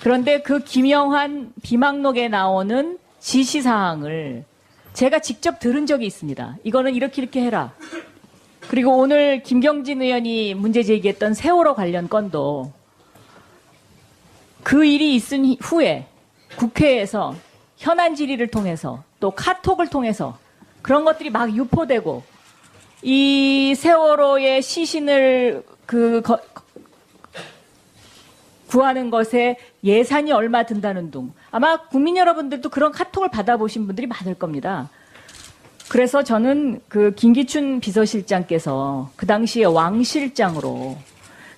그런데 그 김영환 비망록에 나오는 지시사항을 제가 직접 들은 적이 있습니다. 이거는 이렇게 해라. 그리고 오늘 김경진 의원이 문제 제기했던 세월호 관련 건도 그 일이 있은 후에 국회에서 현안 질의를 통해서 또 카톡을 통해서 그런 것들이 막 유포되고 이 세월호의 시신을 구하는 것에 예산이 얼마 든다는 등 아마 국민 여러분들도 그런 카톡을 받아보신 분들이 많을 겁니다. 그래서 저는 그 김기춘 비서실장께서 그 당시에 왕 실장으로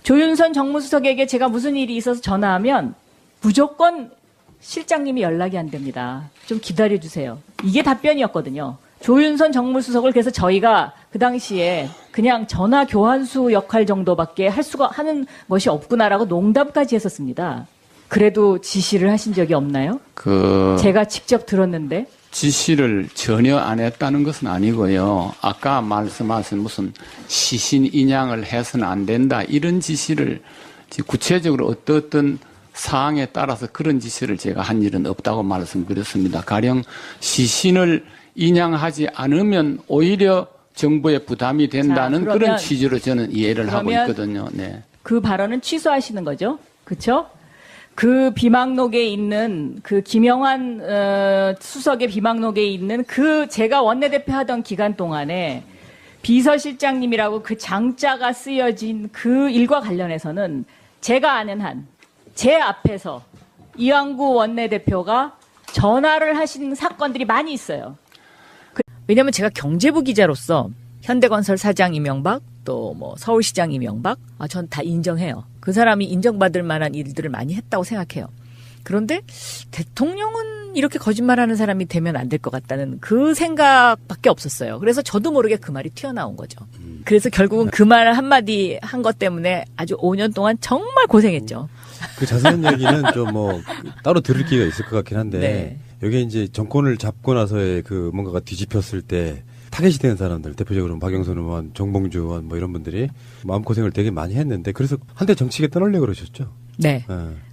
조윤선 정무수석에게 제가 무슨 일이 있어서 전화하면 무조건 실장님이 연락이 안 됩니다. 좀 기다려주세요. 이게 답변이었거든요. 조윤선 정무수석을 그래서 저희가 그 당시에 그냥 전화 교환수 역할 정도밖에 하는 것이 없구나라고 농담까지 했었습니다. 그래도 지시를 하신 적이 없나요? 제가 직접 들었는데. 지시를 전혀 안 했다는 것은 아니고요. 아까 말씀하신 무슨 시신 인양을 해서는 안 된다 이런 지시를 구체적으로 어떤 사항에 따라서 그런 지시를 제가 한 일은 없다고 말씀드렸습니다. 가령 시신을 인양하지 않으면 오히려 정부에 부담이 된다는 그런 취지로 저는 이해를 하고 있거든요. 네. 그 발언은 취소하시는 거죠? 그렇죠? 그 비망록에 있는 그 김영환 수석의 비망록에 있는 그 제가 원내대표 하던 기간 동안에 비서실장님이라고 그 장자가 쓰여진 그 일과 관련해서는 제가 아는 한 제 앞에서 이완구 원내대표가 전화를 하신 사건들이 많이 있어요. 왜냐하면 제가 경제부 기자로서 현대건설 사장 이명박 또 뭐 서울시장 이명박 전 다 인정해요. 그 사람이 인정받을 만한 일들을 많이 했다고 생각해요. 그런데 대통령은 이렇게 거짓말하는 사람이 되면 안 될 것 같다는 그 생각밖에 없었어요. 그래서 저도 모르게 그 말이 튀어나온 거죠. 그래서 결국은 그 말 한마디 한 것 때문에 아주 5년 동안 정말 고생했죠. 그 자세한 얘기는 좀 따로 들을 기회가 있을 것 같긴 한데 네. 여기에 이제 정권을 잡고 나서의 그 뭔가가 뒤집혔을 때 타겟이 되는 사람들, 대표적으로 박영선 의원, 정봉주 의원 뭐 이런 분들이 마음고생을 되게 많이 했는데 그래서 한때 정치계 떠나려고 그러셨죠. 네.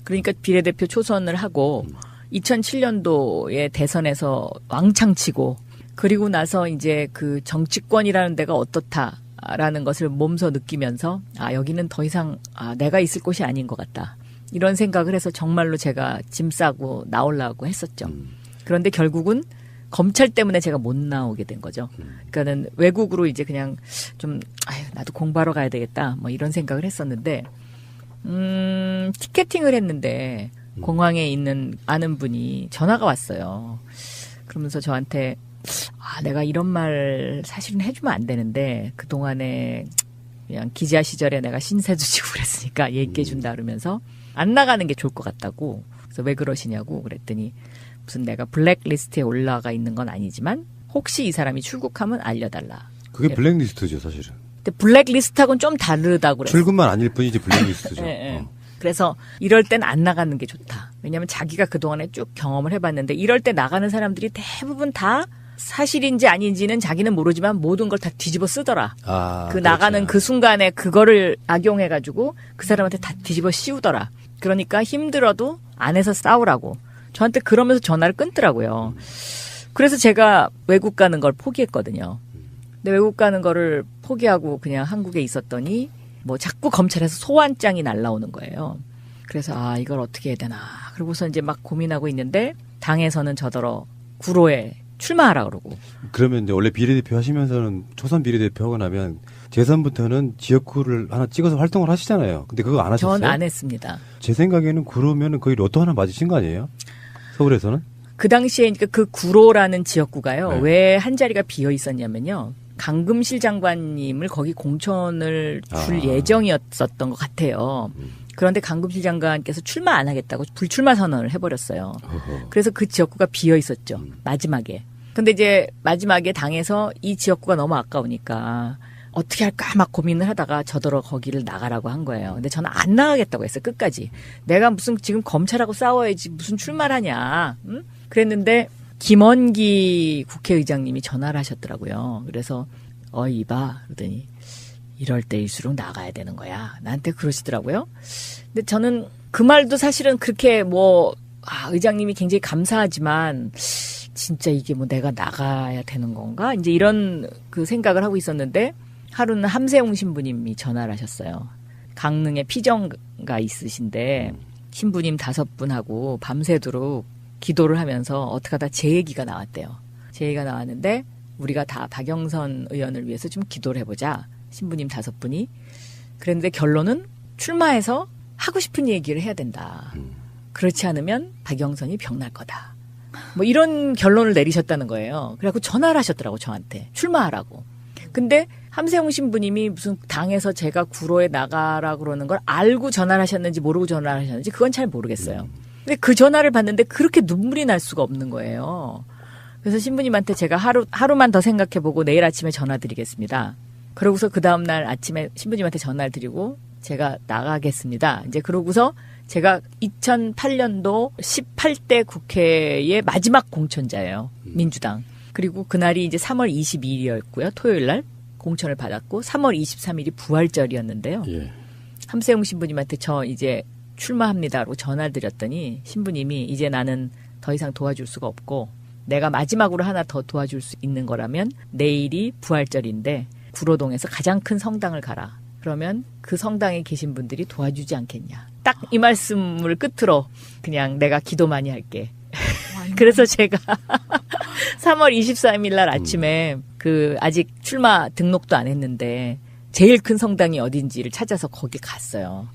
그러니까 비례대표 초선을 하고 2007년도에 대선에서 왕창 치고 그리고 나서 이제 그 정치권이라는 데가 어떻다라는 것을 몸소 느끼면서 여기는 더 이상 내가 있을 곳이 아닌 것 같다. 이런 생각을 해서 정말로 제가 짐 싸고 나오려고 했었죠. 그런데 결국은 검찰 때문에 제가 못 나오게 된 거죠. 그러니까는 외국으로 이제 그냥 좀 나도 공부하러 가야 되겠다 뭐 이런 생각을 했었는데 티켓팅을 했는데 공항에 있는 아는 분이 전화가 왔어요. 그러면서 저한테 내가 이런 말 사실은 해주면 안 되는데 그동안에 그냥 기자 시절에 내가 신세도 지고 그랬으니까 얘기해 준다 그러면서 안 나가는 게 좋을 것 같다고. 그래서 왜 그러시냐고 그랬더니 무슨 내가 블랙리스트에 올라가 있는 건 아니지만 혹시 이 사람이 출국하면 알려달라. 그게 블랙리스트죠 사실은. 근데 블랙리스트하고는 좀 다르다고 그랬어요. 출근만 아닐 뿐이지 블랙리스트죠. 네. 그래서 이럴 땐 안 나가는 게 좋다. 왜냐하면 자기가 그동안에 쭉 경험을 해봤는데 이럴 때 나가는 사람들이 대부분 다 사실인지 아닌지는 자기는 모르지만 모든 걸 다 뒤집어 쓰더라. 그 그렇죠. 나가는 그 순간에 그거를 악용해가지고 그 사람한테 다 뒤집어 씌우더라. 그러니까 힘들어도 안에서 싸우라고. 저한테 그러면서 전화를 끊더라고요. 그래서 제가 외국 가는 걸 포기했거든요. 근데 외국 가는 거를 포기하고 그냥 한국에 있었더니 뭐 자꾸 검찰에서 소환장이 날라오는 거예요. 그래서 이걸 어떻게 해야 되나. 그러고서 이제 막 고민하고 있는데 당에서는 저더러 구로에 출마하라 그러고. 그러면 이제 원래 비례대표 하시면서는 초선 비례대표 하고 나면 재선부터는 지역구를 하나 찍어서 활동을 하시잖아요. 근데 그거 안 하셨어요? 전 안 했습니다. 제 생각에는 구로면은 거의 로또 하나 맞으신 거 아니에요? 서울에서는? 그 당시에 그 구로라는 지역구가요. 네. 왜 한 자리가 비어 있었냐면요. 강금실 장관님을 거기 공천을 줄 예정이었었던 것 같아요. 그런데 강금실 장관께서 출마 안 하겠다고 불출마 선언을 해버렸어요. 그래서 그 지역구가 비어 있었죠. 마지막에. 근데 이제 마지막에 당에서 이 지역구가 너무 아까우니까 어떻게 할까 막 고민을 하다가 저더러 거기를 나가라고 한 거예요. 근데 저는 안 나가겠다고 했어요. 끝까지. 내가 무슨 지금 검찰하고 싸워야지 무슨 출마를 하냐. 응? 그랬는데 김원기 국회의장님이 전화를 하셨더라고요. 그래서 이봐 그러더니 이럴 때일수록 나가야 되는 거야. 나한테 그러시더라고요. 근데 저는 그 말도 사실은 그렇게 의장님이 굉장히 감사하지만 진짜 이게 내가 나가야 되는 건가? 이제 이런 그 생각을 하고 있었는데 하루는 함세웅 신부님이 전화를 하셨어요. 강릉에 피정가 있으신데 신부님 5분하고 밤새도록 기도를 하면서 어떻게 하다 제 얘기가 나왔대요. 제 얘기가 나왔는데 우리가 다 박영선 의원을 위해서 좀 기도를 해보자. 신부님 5분이. 그랬는데 결론은 출마해서 하고 싶은 얘기를 해야 된다. 그렇지 않으면 박영선이 병날 거다. 이런 결론을 내리셨다는 거예요. 그래갖고 전화를 하셨더라고 저한테. 출마하라고. 근데 함세웅 신부님이 무슨 당에서 제가 구로에 나가라 그러는 걸 알고 전화를 하셨는지 모르고 전화를 하셨는지 그건 잘 모르겠어요. 근데 그 전화를 받는데 그렇게 눈물이 날 수가 없는 거예요. 그래서 신부님한테 제가 하루만 더 생각해보고 내일 아침에 전화드리겠습니다. 그러고서 그 다음날 아침에 신부님한테 전화를 드리고 제가 나가겠습니다. 이제 그러고서 제가 2008년도 18대 국회의 마지막 공천자예요. 민주당. 그리고 그날이 이제 3월 22일이었고요. 토요일 날 공천을 받았고 3월 23일이 부활절이었는데요. 예. 함세웅 신부님한테 저 이제 출마합니다라고 전화를 드렸더니 신부님이 이제 나는 더 이상 도와줄 수가 없고 내가 마지막으로 하나 더 도와줄 수 있는 거라면 내일이 부활절인데 구로동에서 가장 큰 성당을 가라. 그러면 그 성당에 계신 분들이 도와주지 않겠냐. 딱 이 말씀을 끝으로 그냥 내가 기도 많이 할게. 그래서 제가 3월 23일 날 아침에 아직 출마 등록도 안 했는데 제일 큰 성당이 어딘지를 찾아서 거기 갔어요.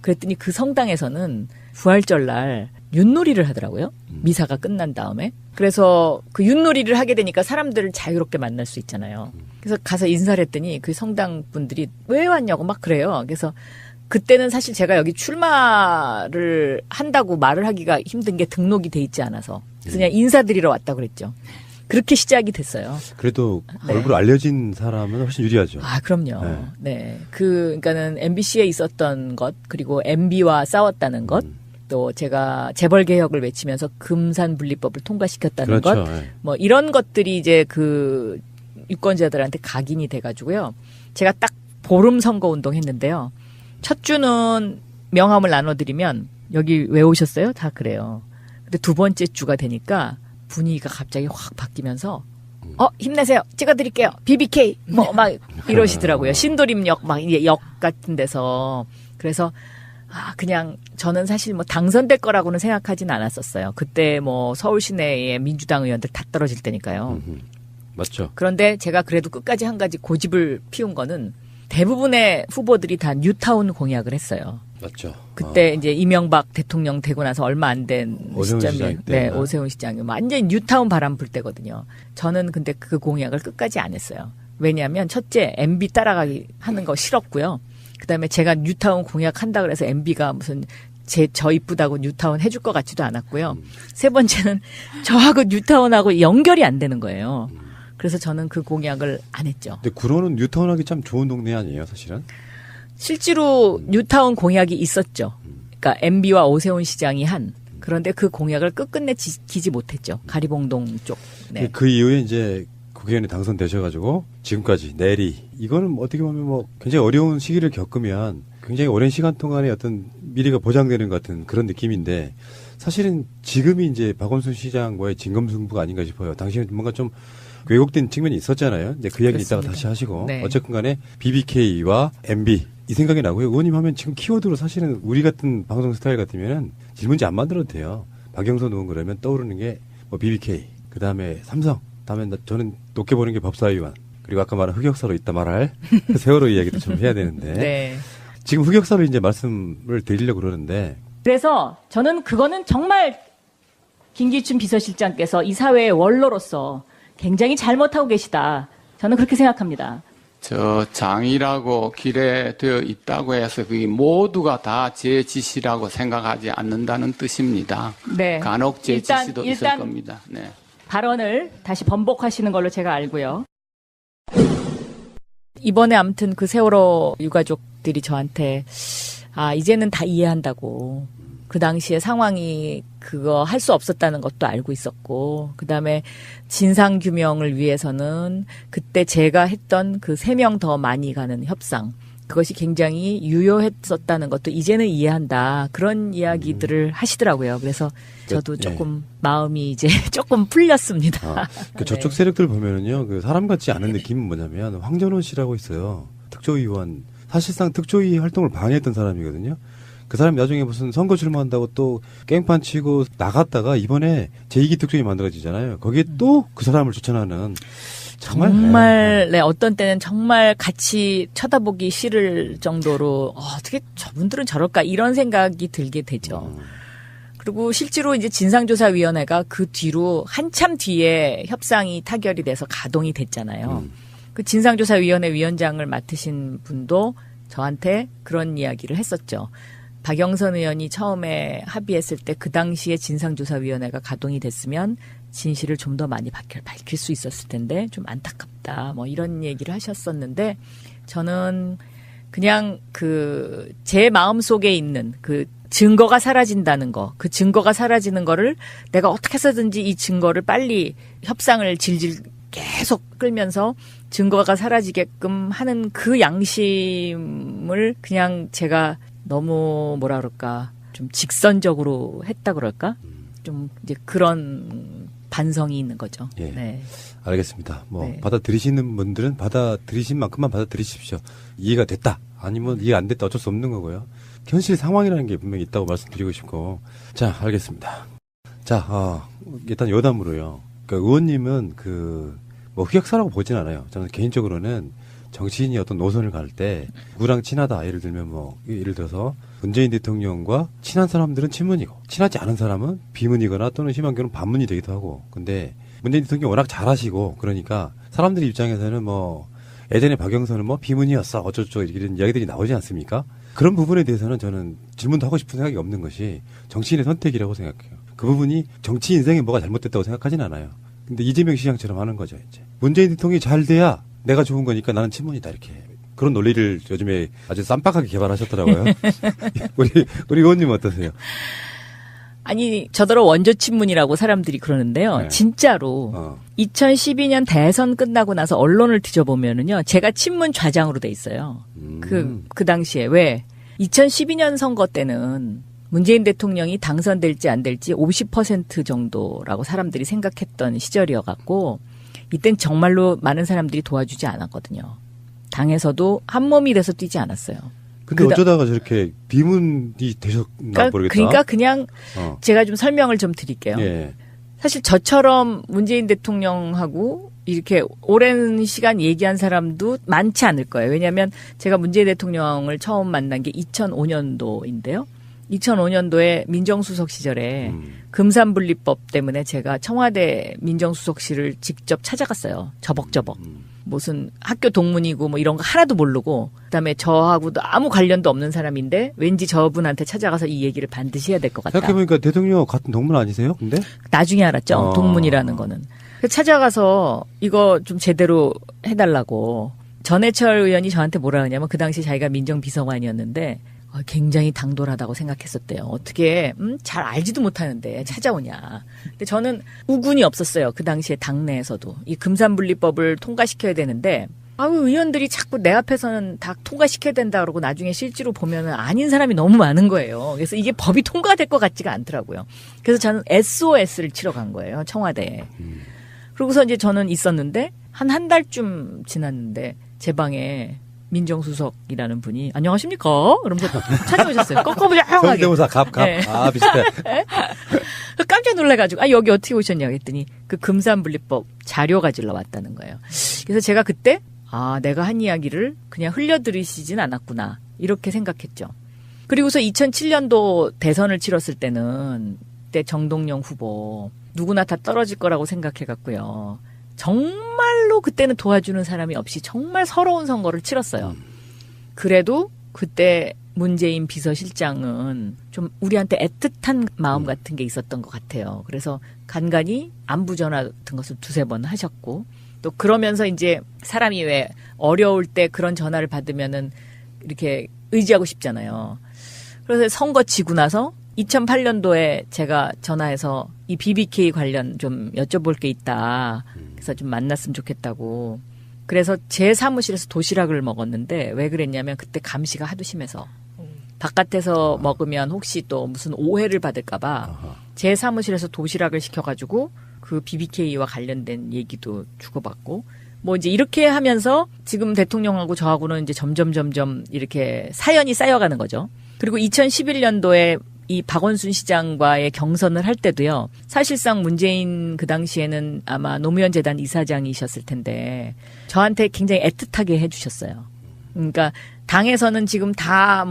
그랬더니 그 성당에서는 부활절 날 윷놀이를 하더라고요. 미사가 끝난 다음에. 그래서 그 윷놀이를 하게 되니까 사람들을 자유롭게 만날 수 있잖아요. 그래서 가서 인사를 했더니 그 성당 분들이 왜 왔냐고 막 그래요. 그래서 그때는 사실 제가 여기 출마를 한다고 말을 하기가 힘든 게 등록이 돼 있지 않아서. 그래서 그냥 인사드리러 왔다고 그랬죠. 그렇게 시작이 됐어요. 그래도 얼굴 알려진 사람은 훨씬 유리하죠. 그럼요. 네. 그러니까는 MBC에 있었던 것, 그리고 MB와 싸웠다는 것, 또 제가 재벌 개혁을 외치면서 금산 분리법을 통과시켰다는 그렇죠. 것, 이런 것들이 이제 그 유권자들한테 각인이 돼가지고요. 제가 딱 보름 선거 운동 했는데요. 첫 주는 명함을 나눠드리면 여기 왜 오셨어요? 다 그래요. 근데 두 번째 주가 되니까 분위기가 갑자기 확 바뀌면서 힘내세요. 찍어드릴게요. BBK 막 이러시더라고요. 신도림역 역 같은 데서. 그래서 그냥 저는 사실 당선될 거라고는 생각하진 않았었어요. 그때 서울 시내의 민주당 의원들 다 떨어질 때니까요. 맞죠. 그런데 제가 그래도 끝까지 한 가지 고집을 피운 거는 대부분의 후보들이 다 뉴타운 공약을 했어요. 맞죠. 그때 이제 이명박 대통령 되고 나서 얼마 안 된 시점에 오세훈 시장이 완전히 뉴타운 바람 불 때거든요. 저는 근데 그 공약을 끝까지 안 했어요. 왜냐하면 첫째 MB 따라가기 하는 거 싫었고요. 그다음에 제가 뉴타운 공약한다 그래서 MB가 무슨 저 이쁘다고 뉴타운 해줄 것 같지도 않았고요. 세 번째는 저하고 뉴타운하고 연결이 안 되는 거예요. 그래서 저는 그 공약을 안 했죠. 근데 구로는 뉴타운하기 참 좋은 동네 아니에요, 사실은? 실제로 뉴타운 공약이 있었죠. 그러니까 MB와 오세훈 시장이 한. 그런데 그 공약을 끝끝내 지키지 못했죠. 가리봉동 쪽 네. 그 이후에 이제 국회의원이 당선되셔가지고 지금까지 내리 이거는 어떻게 보면 뭐 굉장히 어려운 시기를 겪으면 굉장히 오랜 시간 동안의 어떤 미래가 보장되는 것 같은 그런 느낌인데 사실은 지금이 이제 박원순 시장과의 진검승부가 아닌가 싶어요. 당시에 뭔가 좀 왜곡된 측면이 있었잖아요. 이제 그 이야기 이따가 다시 하시고 네. 어쨌든 간에 BBK와 MB 이 생각이 나고요. 의원님 하면 지금 키워드로 사실은 우리 같은 방송 스타일 같으면은 질문지 안 만들어도 돼요. 박영선 의원 그러면 떠오르는 게 뭐 BBK 그다음에 삼성 다음에 저는 높게 보는 게 법사위원 그리고 아까 말한 흑역사로 이따 말할 세월호 이야기도 좀 해야 되는데 네. 지금 흑역사를 이제 말씀을 드리려고 그러는데 그래서 저는 그거는 정말 김기춘 비서실장께서 이 사회의 원로로서 굉장히 잘못하고 계시다. 저는 그렇게 생각합니다. 저 장이라고 기재되어 있다고 해서 그게 모두가 다 제 지시라고 생각하지 않는다는 뜻입니다. 네. 간혹 제 일단- 지시도 있을 일단 겁니다. 네. 발언을 다시 번복하시는 걸로 제가 알고요. 이번에 아무튼 그 세월호 유가족들이 저한테 이제는 다 이해한다고. 그 당시에 상황이 그거 할 수 없었다는 것도 알고 있었고 그다음에 진상 규명을 위해서는 그때 제가 했던 그 3명 더 많이 가는 협상 그것이 굉장히 유효했었다는 것도 이제는 이해한다. 그런 이야기들을 하시더라고요. 그래서 저도 조금 마음이 이제 조금 풀렸습니다. 그 저쪽 세력들 보면은요, 그 사람 같지 않은 느낌은 뭐냐면 황전원 씨라고 있어요. 특조위원 사실상 특조위 활동을 방해했던 사람이거든요. 그 사람이 나중에 무슨 선거 출마한다고 또 깽판 치고 나갔다가 이번에 제2기 특조위 만들어지잖아요. 거기에 또 그 사람을 추천하는 정말 어떤 때는 정말 같이 쳐다보기 싫을 정도로 어떻게 저분들은 저럴까 이런 생각이 들게 되죠. 그리고 실제로 이제 진상조사위원회가 그 뒤로 한참 뒤에 협상이 타결이 돼서 가동이 됐잖아요. 그 진상조사위원회 위원장을 맡으신 분도 저한테 그런 이야기를 했었죠. 박영선 의원이 처음에 합의했을 때 그 당시에 진상조사위원회가 가동이 됐으면 진실을 좀 더 많이 밝힐 수 있었을 텐데 좀 안타깝다. 뭐 이런 얘기를 하셨었는데 저는 그냥 그 제 마음속에 있는 그 증거가 사라진다는 거, 그 증거가 사라지는 거를 내가 어떻게 해서든지 이 증거를 빨리 협상을 질질 계속 끌면서 증거가 사라지게끔 하는 그 양심을 그냥 제가 너무 뭐라 그럴까 좀 직선적으로 했다 그럴까 좀 이제 그런 반성이 있는 거죠. 예. 네. 알겠습니다. 뭐 네. 받아들이시는 분들은 받아들이신 만큼만 받아들이십시오. 이해가 됐다. 아니면 이해 안 됐다. 어쩔 수 없는 거고요. 현실 상황이라는 게 분명히 있다고 말씀드리고 싶고. 자, 알겠습니다. 자, 일단 여담으로요. 그러니까 의원님은 뭐 흑역사라고 보진 않아요. 저는 개인적으로는 정치인이 어떤 노선을 갈 때 누구랑 친하다. 예를 들어서 문재인 대통령과 친한 사람들은 친문이고 친하지 않은 사람은 비문이거나 또는 심한 경우는 반문이 되기도 하고. 근데 문재인 대통령 워낙 잘하시고 그러니까 사람들 입장에서는 뭐 예전에 박영선은 뭐 비문이었어 어쩌고저쩌고 이런 이야기들이 나오지 않습니까? 그런 부분에 대해서는 저는 질문도 하고 싶은 생각이 없는 것이 정치인의 선택이라고 생각해요. 그 부분이 정치 인생에 뭐가 잘못됐다고 생각하진 않아요. 근데 이재명 시장처럼 하는 거죠, 이제. 문재인 대통령이 잘 돼야 내가 좋은 거니까 나는 친문이다, 이렇게. 그런 논리를 요즘에 아주 쌈박하게 개발하셨더라고요. 우리 의원님 어떠세요? 아니, 저더러 원조 친문이라고 사람들이 그러는데요. 네. 진짜로 2012년 대선 끝나고 나서 언론을 뒤져보면은요. 제가 친문 좌장으로 돼 있어요. 그 당시에. 왜? 2012년 선거 때는 문재인 대통령이 당선될지 안 될지 50% 정도라고 사람들이 생각했던 시절이어갖고 이땐 정말로 많은 사람들이 도와주지 않았거든요. 당에서도 한 몸이 돼서 뛰지 않았어요. 근데 어쩌다가 저렇게 비문이 되셨나 모르겠다. 그러니까 그냥 제가 좀 설명을 좀 드릴게요. 예. 사실 저처럼 문재인 대통령하고 이렇게 오랜 시간 얘기한 사람도 많지 않을 거예요. 왜냐하면 제가 문재인 대통령을 처음 만난 게 2005년도인데요. 2005년도에 민정수석 시절에 금산분리법 때문에 제가 청와대 민정수석실을 직접 찾아갔어요. 저벅저벅. 무슨 학교 동문이고 뭐 이런 거 하나도 모르고 그다음에 저하고도 아무 관련도 없는 사람인데 왠지 저분한테 찾아가서 이 얘기를 반드시 해야 될 것 같다. 생각해보니까 대통령 같은 동문 아니세요? 근데? 나중에 알았죠. 동문이라는 거는. 찾아가서 이거 좀 제대로 해달라고. 전해철 의원이 저한테 뭐라 하냐면 그 당시 자기가 민정비서관이었는데 굉장히 당돌하다고 생각했었대요. 어떻게 잘 알지도 못하는데 찾아오냐. 근데 저는 우군이 없었어요. 그 당시에 당내에서도. 이 금산분리법을 통과시켜야 되는데 의원들이 자꾸 내 앞에서는 다 통과시켜야 된다 그러고 나중에 실제로 보면은 아닌 사람이 너무 많은 거예요. 그래서 이게 법이 통과될 것 같지가 않더라고요. 그래서 저는 SOS를 치러 간 거예요. 청와대에. 그러고서 이제 저는 있었는데 한 달쯤 지났는데 제 방에 민정수석이라는 분이 안녕하십니까? 그러면서 찾아오셨어요. 꺾어보자하게. 성대모사 갑. 네. 비슷해. 깜짝 놀라가지고 여기 어떻게 오셨냐고 했더니 그 금산분리법 자료 가지러 왔다는 거예요. 그래서 제가 그때 내가 한 이야기를 그냥 흘려들으시진 않았구나 이렇게 생각했죠. 그리고서 2007년도 대선을 치렀을 때는 그때 정동영 후보 누구나 다 떨어질 거라고 생각해갖고요. 정말로 그때는 도와주는 사람이 없이 정말 서러운 선거를 치렀어요. 그래도 그때 문재인 비서실장은 좀 우리한테 애틋한 마음 같은 게 있었던 것 같아요. 그래서 간간히 안부 전화 같은 것을 2-3번 하셨고 또 그러면서 이제 사람이 왜 어려울 때 그런 전화를 받으면은 이렇게 의지하고 싶잖아요. 그래서 선거 지고 나서 2008년도에 제가 전화해서 이 BBK 관련 좀 여쭤볼 게 있다. 그래서 좀 만났으면 좋겠다고. 그래서 제 사무실에서 도시락을 먹었는데 왜 그랬냐면 그때 감시가 하도 심해서 바깥에서 먹으면 혹시 또 무슨 오해를 받을까 봐 제 사무실에서 도시락을 시켜가지고 그 BBK와 관련된 얘기도 주고받고 뭐 이제 이렇게 하면서 지금 대통령하고 저하고는 이제 점점 이렇게 사연이 쌓여가는 거죠. 그리고 2011년도에 이 박원순 시장과의 경선을 할 때도요. 사실상 문재인 그 당시에는 아마 노무현 재단 이사장이셨을 텐데 저한테 굉장히 애틋하게 해주셨어요. 그러니까 당에서는 지금 다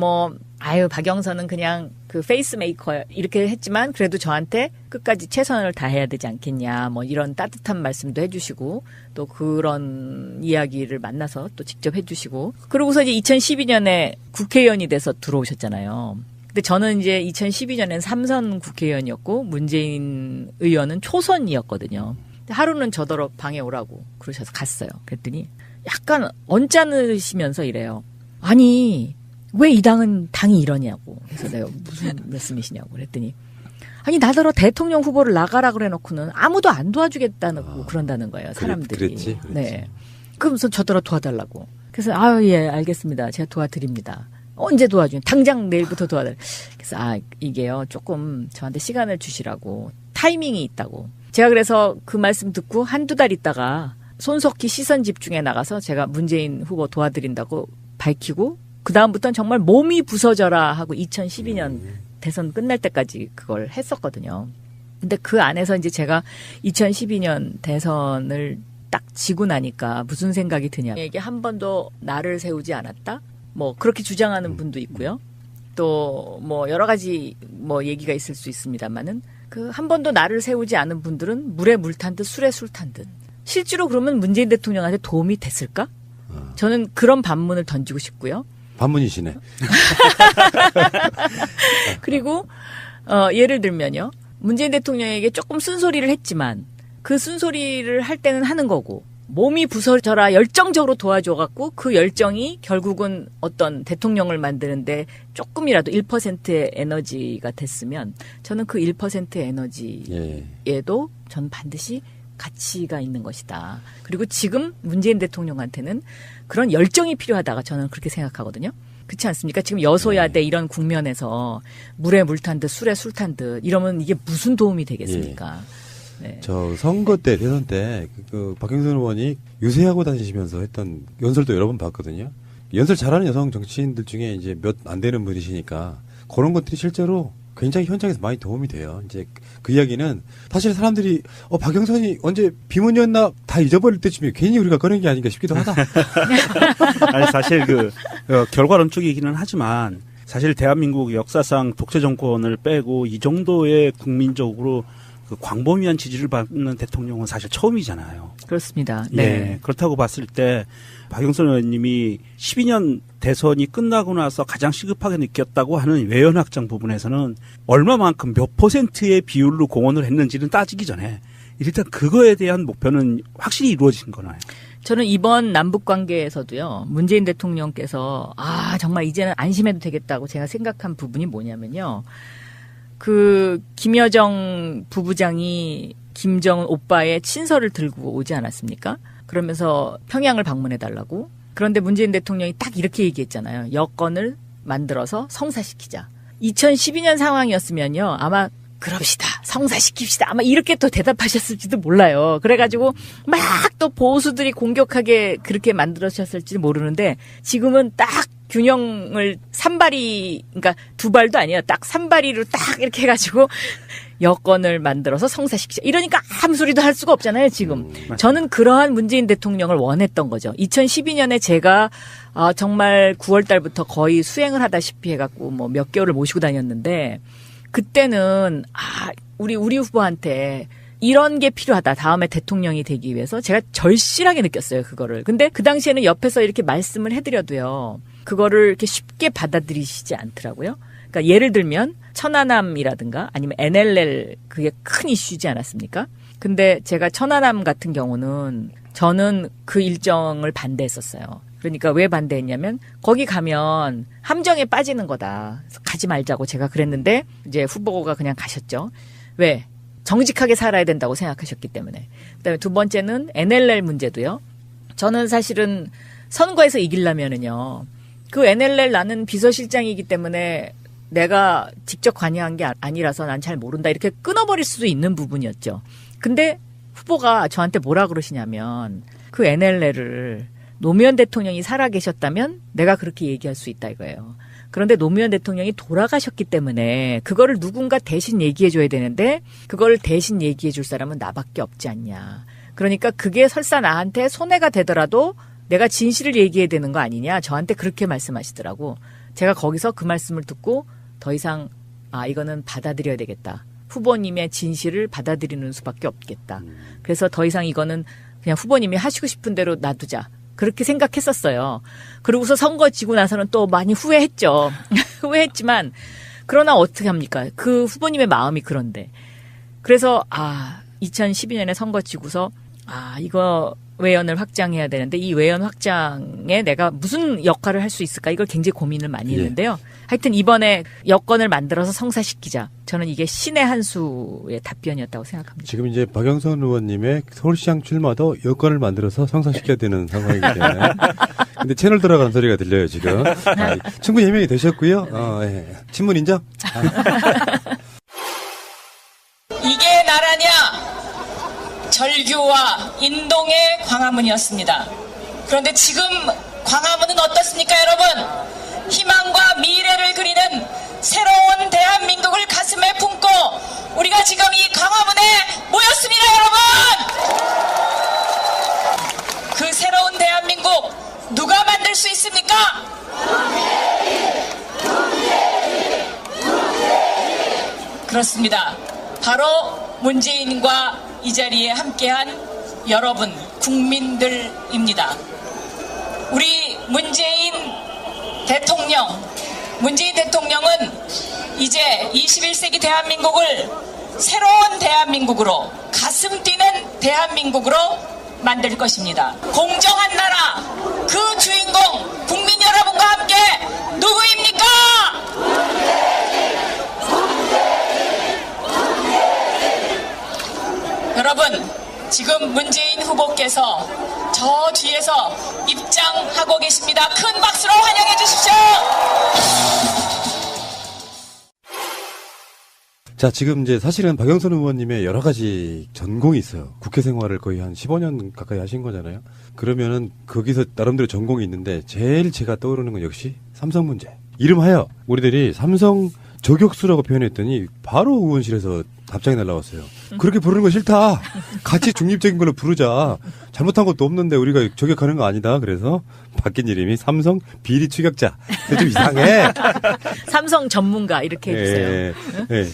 박영선은 그냥 그 페이스메이커 이렇게 했지만 그래도 저한테 끝까지 최선을 다해야 되지 않겠냐 이런 따뜻한 말씀도 해주시고 또 그런 이야기를 만나서 또 직접 해주시고 그러고서 이제 2012년에 국회의원이 돼서 들어오셨잖아요. 근데 저는 이제 2012년엔 3선 국회의원이었고 문재인 의원은 초선이었거든요. 하루는 저더러 방에 오라고 그러셔서 갔어요. 그랬더니 약간 언짢으시면서 이래요. 아니 왜 이 당이 이러냐고. 그래서 내가 무슨 말씀이시냐고 그랬더니 나더러 대통령 후보를 나가라 그래놓고는 아무도 안 도와주겠다고 그런다는 거예요. 사람들이. 그랬지. 네. 그러면서 저더러 도와달라고. 그래서 예 알겠습니다. 제가 도와드립니다. 언제 도와주냐. 당장 내일부터 도와달라. 그래서 이게요 조금 저한테 시간을 주시라고. 타이밍이 있다고. 제가 그래서 그 말씀 듣고 1-2달 있다가 손석희 시선 집중에 나가서 제가 문재인 후보 도와드린다고 밝히고 그다음부터는 정말 몸이 부서져라 하고 2012년 대선 끝날 때까지 그걸 했었거든요. 근데 그 안에서 이제 제가 2012년 대선을 딱 지고 나니까 무슨 생각이 드냐. 이게 한 번도 나를 세우지 않았다? 그렇게 주장하는 분도 있고요. 또 여러 가지 얘기가 있을 수 있습니다만은 그 한 번도 나를 세우지 않은 분들은 물에 물 탄 듯 술에 술 탄 듯. 실제로 그러면 문재인 대통령한테 도움이 됐을까? 저는 그런 반문을 던지고 싶고요. 반문이시네. 그리고 예를 들면요. 문재인 대통령에게 조금 쓴소리를 했지만 그 쓴소리를 할 때는 하는 거고 몸이 부서져라 열정적으로 도와줘갖고 그 열정이 결국은 어떤 대통령을 만드는데 조금이라도 1%의 에너지가 됐으면 저는 그 1%의 에너지에도 전 반드시 가치가 있는 것이다. 그리고 지금 문재인 대통령한테는 그런 열정이 필요하다가 저는 그렇게 생각하거든요. 그렇지 않습니까? 지금 여소야대 이런 국면에서 물에 물 탄 듯 술에 술 탄 듯 이러면 이게 무슨 도움이 되겠습니까? 네. 저 선거 때 대선 때 박영선 의원이 유세하고 다니시면서 했던 연설도 여러 번 봤거든요. 연설 잘하는 여성 정치인들 중에 이제 몇 안 되는 분이시니까 그런 것들이 실제로 굉장히 현장에서 많이 도움이 돼요. 이제 그 이야기는 사실 사람들이 박영선이 언제 비문이었나 다 잊어버릴 때쯤에 괜히 우리가 꺼낸 게 아닌가 싶기도 하다. 아니 사실 결과론적이기는 하지만 사실 대한민국 역사상 독재 정권을 빼고 이 정도의 국민적으로 그 광범위한 지지를 받는 대통령은 사실 처음이잖아요. 그렇습니다. 네. 예, 그렇다고 봤을 때 박영선 의원님이 12년 대선이 끝나고 나서 가장 시급하게 느꼈다고 하는 외연확장 부분에서는 얼마만큼 몇 %의 비율로 공헌을 했는지는 따지기 전에 일단 그거에 대한 목표는 확실히 이루어진 거나요? 저는 이번 남북 관계에서도요, 문재인 대통령께서, 정말 이제는 안심해도 되겠다고 제가 생각한 부분이 뭐냐면요. 김여정 부부장이 김정은 오빠의 친서를 들고 오지 않았습니까? 그러면서 평양을 방문해달라고. 그런데 문재인 대통령이 딱 이렇게 얘기했잖아요. 여건을 만들어서 성사시키자. 2012년 상황이었으면요, 아마 그럽시다, 성사시킵시다, 아마 이렇게 또 대답하셨을지도 몰라요. 그래가지고 막 또 보수들이 공격하게 그렇게 만들어주셨을지도 모르는데, 지금은 딱 균형을 그러니까 두 발도 아니에요. 딱 3발이로 딱 이렇게 해가지고 여건을 만들어서 성사시키자. 이러니까 아무 소리도 할 수가 없잖아요, 지금. 저는 그러한 문재인 대통령을 원했던 거죠. 2012년에 제가 정말 9월 달부터 거의 수행을 하다시피 해갖고 뭐 몇 개월을 모시고 다녔는데, 그때는 우리 후보한테 이런 게 필요하다. 다음에 대통령이 되기 위해서 제가 절실하게 느꼈어요, 그거를. 근데 그 당시에는 옆에서 이렇게 말씀을 해드려도요, 그거를 이렇게 쉽게 받아들이시지 않더라고요. 그러니까 예를 들면 천안함이라든가 아니면 NLL, 그게 큰 이슈지 않았습니까? 근데 제가 천안함 같은 경우는 저는 그 일정을 반대했었어요. 그러니까 왜 반대했냐면 거기 가면 함정에 빠지는 거다. 그래서 가지 말자고 제가 그랬는데 이제 후보가 그냥 가셨죠. 왜? 정직하게 살아야 된다고 생각하셨기 때문에. 그다음에 두 번째는 NLL 문제도요. 저는 사실은 선거에서 이기려면은요, 그 NLL 나는 비서실장이기 때문에 내가 직접 관여한 게 아니라서 난 잘 모른다, 이렇게 끊어버릴 수도 있는 부분이었죠. 근데 후보가 저한테 뭐라 그러시냐면, 그 NLL을 노무현 대통령이 살아계셨다면 내가 그렇게 얘기할 수 있다 이거예요. 그런데 노무현 대통령이 돌아가셨기 때문에 그거를 누군가 대신 얘기해 줘야 되는데, 그걸 대신 얘기해 줄 사람은 나밖에 없지 않냐. 그러니까 그게 설사 나한테 손해가 되더라도 내가 진실을 얘기해야 되는 거 아니냐. 저한테 그렇게 말씀하시더라고. 제가 거기서 그 말씀을 듣고 더 이상 이거는 받아들여야 되겠다. 후보님의 진실을 받아들이는 수밖에 없겠다. 그래서 더 이상 이거는 그냥 후보님이 하시고 싶은 대로 놔두자. 그렇게 생각했었어요. 그러고서 선거 지고 나서는 또 많이 후회했죠. 후회했지만 그러나 어떻게 합니까? 그 후보님의 마음이 그런데. 그래서 2012년에 선거 지고서 이거 외연을 확장해야 되는데 이 외연 확장에 내가 무슨 역할을 할 수 있을까, 이걸 굉장히 고민을 많이 했는데요. 하여튼 이번에 여건을 만들어서 성사시키자. 저는 이게 신의 한 수의 답변이었다고 생각합니다. 지금 이제 박영선 의원님의 서울시장 출마도 여건을 만들어서 성사시켜야 되는 상황이기 때문에. 근데 채널 돌아가는 소리가 들려요, 지금. 충분히 해명이 되셨고요. 예. 친문 인정? 이게 나라냐? 절규와 인동의 광화문이었습니다. 그런데 지금 광화문은 어떻습니까, 여러분? 희망과 미래를 그리는 새로운 대한민국을 가슴에 품고 우리가 지금 이 광화문에 모였습니다, 여러분! 그 새로운 대한민국 누가 만들 수 있습니까? 그렇습니다. 바로 문재인과 이 자리에 함께한 여러분, 국민들입니다. 우리 문재인 대통령은 이제 21세기 대한민국을 새로운 대한민국으로, 가슴 뛰는 대한민국으로 만들 것입니다. 공정한 나라, 그 주인공 국민 여러분과 함께 누구입니까? 여러분, 지금 문재인 후보께서 저 뒤에서 입장하고 계십니다. 큰 박수로 환영해 주십시오. 자, 지금 이제 사실은 박영선 의원님의 여러 가지 전공이 있어요. 국회 생활을 거의 한 15년 가까이 하신 거잖아요. 그러면은 거기서 나름대로 전공이 있는데 제일 제가 떠오르는 건 역시 삼성 문제. 이름하여 우리들이 삼성 저격수라고 표현했더니 바로 의원실에서 답장이 날라왔어요. 그렇게 부르는 거 싫다. 같이 중립적인 걸로 부르자. 잘못한 것도 없는데 우리가 저격하는 거 아니다. 그래서 바뀐 이름이 삼성 비리 추격자. 좀 이상해. 삼성 전문가 이렇게 해주세요.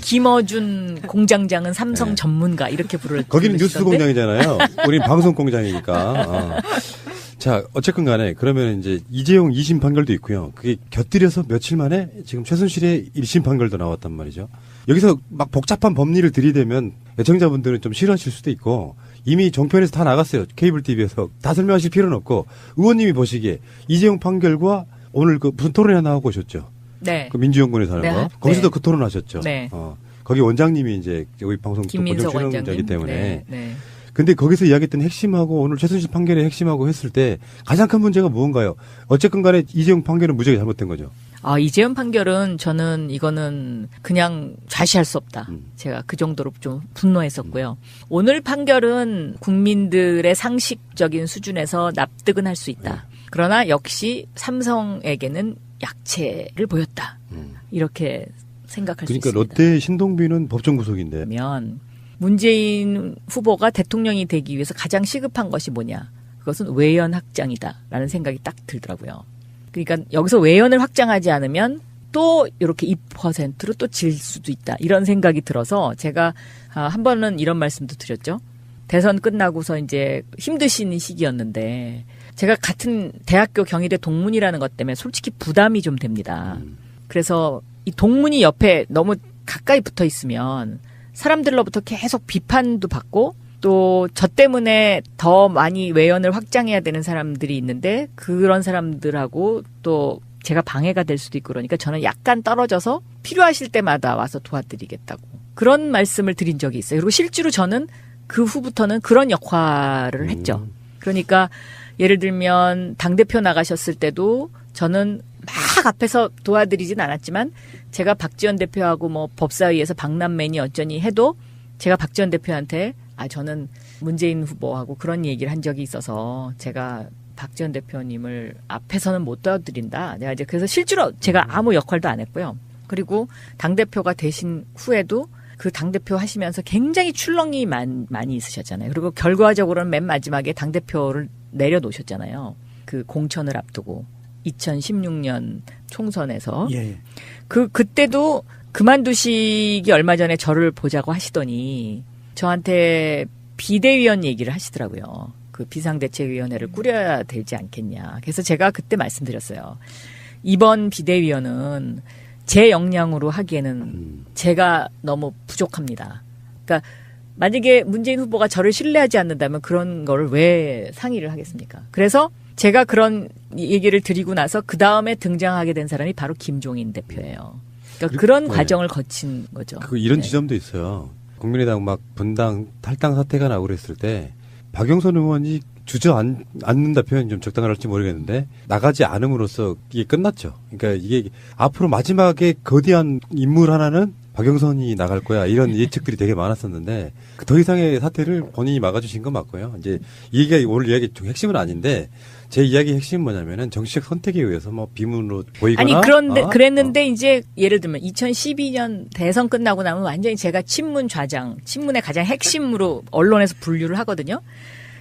김어준 공장장은 삼성 전문가 이렇게 거기는 뉴스 공장이잖아요. 우린 방송 공장이니까. 자, 어쨌건 간에 그러면 이제 이재용 2심 판결도 있고요. 그게 곁들여서 며칠 만에 지금 최순실의 1심 판결도 나왔단 말이죠. 여기서 막 복잡한 법리를 들이대면 애청자분들은 좀 싫어하실 수도 있고 이미 종편에서 다 나갔어요. 케이블 TV에서 다 설명하실 필요는 없고 의원님이 보시기에 이재용 판결과 오늘 그 무슨 토론회 나오고 오셨죠. 네. 그 민주연구원에서 하는 네. 거. 거기서도 네. 그 토론하셨죠. 네. 거기 원장님이 이제 여기 방송 김민석 고정 원장님 출연자이기 때문에. 네. 네. 근데 거기서 이야기했던 핵심하고 오늘 최순실 판결의 핵심하고 했을 때 가장 큰 문제가 무언가요? 어쨌건 간에 이재용 판결은 무지하게 잘못된 거죠. 이재용 판결은 저는 이거는 그냥 좌시할 수 없다. 제가 그 정도로 좀 분노했었고요. 오늘 판결은 국민들의 상식적인 수준에서 납득은 할 수 있다. 그러나 역시 삼성에게는 약체를 보였다. 이렇게 생각할 수 그러니까 있습니다. 롯데 신동빈은 법정 구속인데. 그러면 문재인 후보가 대통령이 되기 위해서 가장 시급한 것이 뭐냐? 그것은 외연 확장이다라는 생각이 딱 들더라고요. 그러니까 여기서 외연을 확장하지 않으면 또 이렇게 2%로 또 질 수도 있다. 이런 생각이 들어서 제가 한 번은 이런 말씀도 드렸죠. 대선 끝나고서 이제 힘드신 시기였는데 제가 같은 대학교 경희대 동문이라는 것 때문에 솔직히 부담이 좀 됩니다. 그래서 이 동문이 옆에 너무 가까이 붙어 있으면 사람들로부터 계속 비판도 받고 또 저 때문에 더 많이 외연을 확장해야 되는 사람들이 있는데 그런 사람들하고 또 제가 방해가 될 수도 있고 그러니까 저는 약간 떨어져서 필요하실 때마다 와서 도와드리겠다고 그런 말씀을 드린 적이 있어요. 그리고 실제로 저는 그 후부터는 그런 역할을 했죠. 그러니까 예를 들면 당대표 나가셨을 때도 저는 막 앞에서 도와드리진 않았지만 제가 박지원 대표하고 뭐 법사위에서 박남맨이 어쩌니 해도 제가 박지원 대표한테 저는 문재인 후보하고 그런 얘기를 한 적이 있어서 제가 박지원 대표님을 앞에서는 못 도와드린다. 내가 이제 그래서 실제로 제가 아무 역할도 안 했고요. 그리고 당대표가 되신 후에도 그 당대표 하시면서 굉장히 출렁이 많이 있으셨잖아요. 그리고 결과적으로는 맨 마지막에 당대표를 내려놓으셨잖아요. 그 공천을 앞두고 2016년 총선에서. 예. 그때도 그만두시기 얼마 전에 저를 보자고 하시더니 저한테 비대위원 얘기를 하시더라고요. 그 비상대책위원회를 꾸려야 되지 않겠냐. 그래서 제가 그때 말씀드렸어요. 이번 비대위원은 제 역량으로 하기에는 제가 너무 부족합니다. 그러니까 만약에 문재인 후보가 저를 신뢰하지 않는다면 그런 걸 왜 상의를 하겠습니까? 그래서 제가 그런 얘기를 드리고 나서 그 다음에 등장하게 된 사람이 바로 김종인 대표예요. 그러니까 그런 과정을 거친 거죠. 이런 네. 지점도 있어요. 국민의당 막 분당 탈당 사태가 나고 그랬을 때 박영선 의원이 주저앉는다 표현이 좀 적당할지 모르겠는데 나가지 않음으로써 이게 끝났죠. 그러니까 이게 앞으로 마지막에 거대한 인물 하나는 박영선이 나갈 거야 이런 예측들이 되게 많았었는데 더 이상의 사태를 본인이 막아주신 건 맞고요. 이제 이 얘기가 오늘 이야기 좀 핵심은 아닌데 제 이야기의 핵심은 뭐냐면은 정치적 선택에 의해서 뭐 비문으로 보이거나 그랬는데 이제 예를 들면 2012년 대선 끝나고 나면 완전히 제가 친문의 가장 핵심으로 언론에서 분류를 하거든요.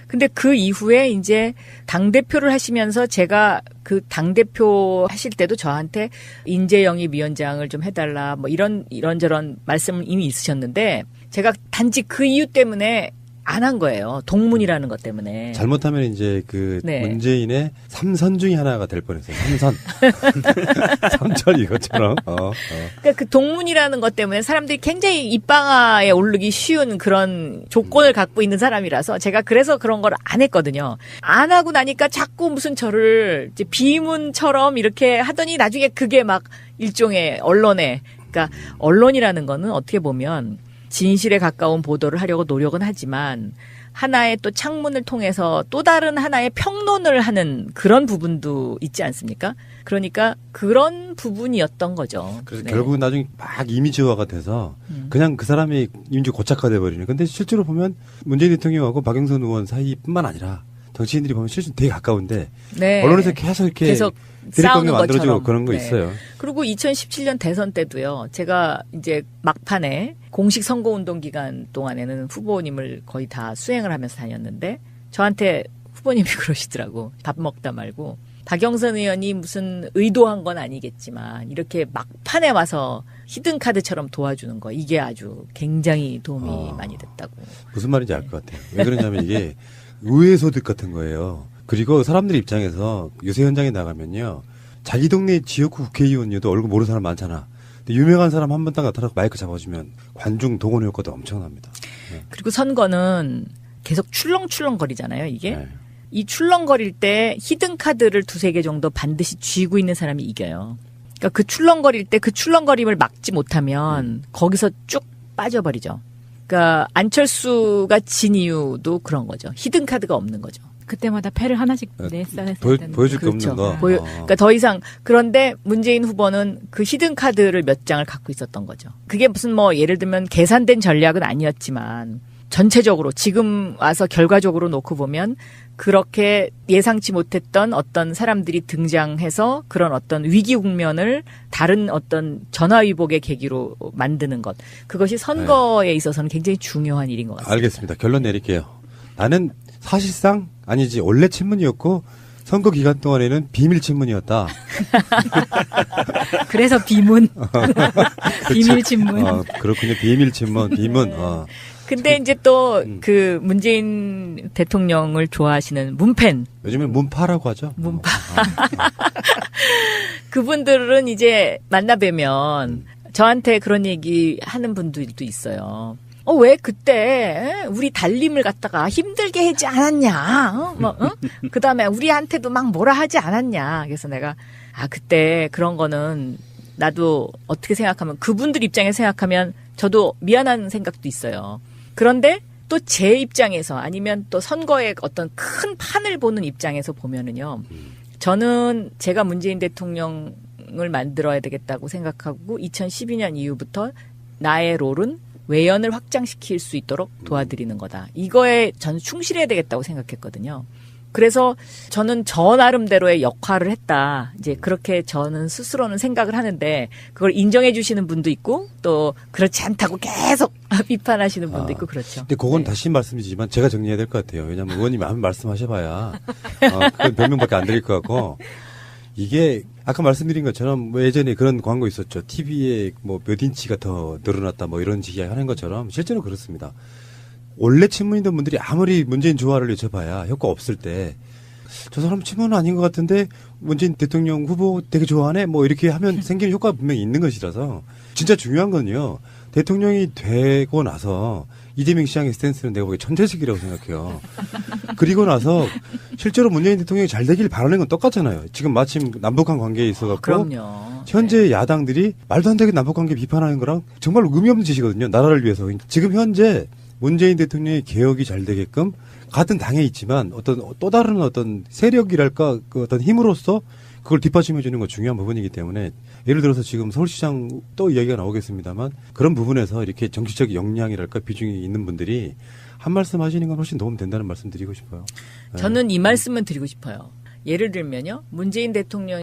근데 그 이후에 이제 당대표를 하시면서 제가 그 당대표 하실 때도 저한테 인재영입 위원장을 좀 해달라 뭐 이런저런 말씀은 이미 있으셨는데 제가 단지 그 이유 때문에 안 한 거예요. 동문이라는 것 때문에. 잘못하면 이제 그 네. 문재인의 3선 중에 하나가 될 뻔했어요. 3선. 3절 이것처럼. 그러니까 그 동문이라는 것 때문에 사람들이 굉장히 입방아에 오르기 쉬운 그런 조건을 갖고 있는 사람이라서 제가 그래서 그런 걸 안 했거든요. 안 하고 나니까 자꾸 무슨 저를 이제 비문처럼 이렇게 하더니 나중에 그게 막 일종의 그러니까 언론이라는 거는 어떻게 보면 진실에 가까운 보도를 하려고 노력은 하지만 하나의 또 창문을 통해서 또 다른 하나의 평론을 하는 그런 부분도 있지 않습니까? 그러니까 그런 부분이었던 거죠. 그래서 네. 결국은 나중에 막 이미지화가 돼서 그냥 그 사람이 이미지 고착화돼 버리는. 근데 실제로 보면 문재인 대통령하고 박영선 의원 사이뿐만 아니라 정치인들이 보면 실제로 되게 가까운데 네. 언론에서 계속 싸우는 만들어주고 것처럼. 그런 거 네. 있어요. 그리고 2017년 대선 때도요. 제가 이제 막판에 공식 선거운동 기간 동안에는 후보님을 거의 다 수행을 하면서 다녔는데 저한테 후보님이 그러시더라고. 밥 먹다 말고. 박영선 의원이 무슨 의도한 건 아니겠지만 이렇게 막판에 와서 히든카드처럼 도와주는 거 이게 아주 굉장히 도움이 많이 됐다고. 무슨 말인지 알 것 같아요. 왜 그러냐면 이게 의회 소득 같은 거예요. 그리고 사람들 입장에서 유세 현장에 나가면요. 자기 동네 지역구 국회의원이어도 얼굴 모르는 사람 많잖아. 근데 유명한 사람 한 번 딱 나타나고 마이크 잡아주면 관중 동원 효과도 엄청납니다. 그리고 선거는 계속 출렁출렁거리잖아요, 이게. 네. 이 출렁거릴 때 히든 카드를 2-3개 정도 반드시 쥐고 있는 사람이 이겨요. 그러니까 그 출렁거릴 때 그 출렁거림을 막지 못하면 거기서 쭉 빠져버리죠. 그러니까 안철수가 진 이유도 그런 거죠. 히든 카드가 없는 거죠. 그때마다 패를 하나씩 냈어야 보여줄 게 그렇죠. 없는 거. 그러니까 더 이상 그런데 문재인 후보는 그 히든 카드를 몇 장을 갖고 있었던 거죠. 그게 무슨 뭐 예를 들면 계산된 전략은 아니었지만 전체적으로 지금 와서 결과적으로 놓고 보면 그렇게 예상치 못했던 어떤 사람들이 등장해서 그런 어떤 위기 국면을 다른 어떤 전화위복의 계기로 만드는 것. 그것이 선거에 있어서는 굉장히 중요한 일인 것 같습니다. 알겠습니다. 결론 내릴게요. 나는 사실상 아니지 원래 친문이었고 선거 기간 동안에는 비밀 친문이었다. 그래서 비문. 비밀 친문. 그렇군요. 비밀 친문, 비문. 근데 이제 또 그 문재인 대통령을 좋아하시는 문팬. 요즘엔 문파라고 하죠. 문파. 그분들은 이제 만나뵈면 저한테 그런 얘기 하는 분들도 있어요. 왜 그때 우리 달림을 갖다가 힘들게 하지 않았냐? 그 다음에 우리한테도 막 뭐라 하지 않았냐? 그래서 내가 그때 그런 거는 나도 어떻게 생각하면 그분들 입장에 생각하면 저도 미안한 생각도 있어요. 그런데 또 제 입장에서 아니면 또 선거의 어떤 큰 판을 보는 입장에서 보면은요. 저는 제가 문재인 대통령을 만들어야 되겠다고 생각하고 2012년 이후부터 나의 롤은 외연을 확장시킬 수 있도록 도와드리는 거다. 이거에 저는 충실해야 되겠다고 생각했거든요. 그래서 저는 저 나름대로의 역할을 했다. 이제 그렇게 저는 스스로는 생각을 하는데 그걸 인정해 주시는 분도 있고 또 그렇지 않다고 계속 비판하시는 분도 있고 그렇죠. 근데 그건 네. 다시 말씀드리지만 제가 정리해야 될 것 같아요. 왜냐하면 의원님이 아무 말씀하셔봐야 그건 별명밖에 안 드릴 것 같고 이게 아까 말씀드린 것처럼 뭐 예전에 그런 광고 있었죠. TV에 뭐 몇 인치가 더 늘어났다 뭐 이런 식이 하는 것처럼 실제로 그렇습니다. 원래 친문이던 분들이 아무리 문재인 조화를 외쳐봐야 효과 없을 때 저 사람 친문은 아닌 것 같은데 문재인 대통령 후보 되게 좋아하네 뭐 이렇게 하면 생기는 효과가 분명히 있는 것이라서 진짜 중요한 건요. 대통령이 되고 나서 이재명 시장의 스탠스는 내가 보기에 천재적이라고 생각해요. 그리고 나서 실제로 문재인 대통령이 잘 되길 바라는 건 똑같잖아요. 지금 마침 남북한 관계에 있어갖고 그럼요. 현재 네. 야당들이 말도 안 되게 남북관계 비판하는 거랑 정말 의미 없는 짓이거든요. 나라를 위해서. 지금 현재 문재인 대통령의 개혁이 잘 되게끔 같은 당에 있지만 어떤 또 다른 어떤 세력이랄까 그 어떤 힘으로써 그걸 뒷받침해 주는 건 중요한 부분이기 때문에 예를 들어서 지금 서울시장 또 이야기가 나오겠습니다만 그런 부분에서 이렇게 정치적 역량이랄까 비중이 있는 분들이 한 말씀 하시는 건 훨씬 도움 된다는 말씀 드리고 싶어요. 저는 이 말씀은 드리고 싶어요. 예를 들면요. 문재인 대통령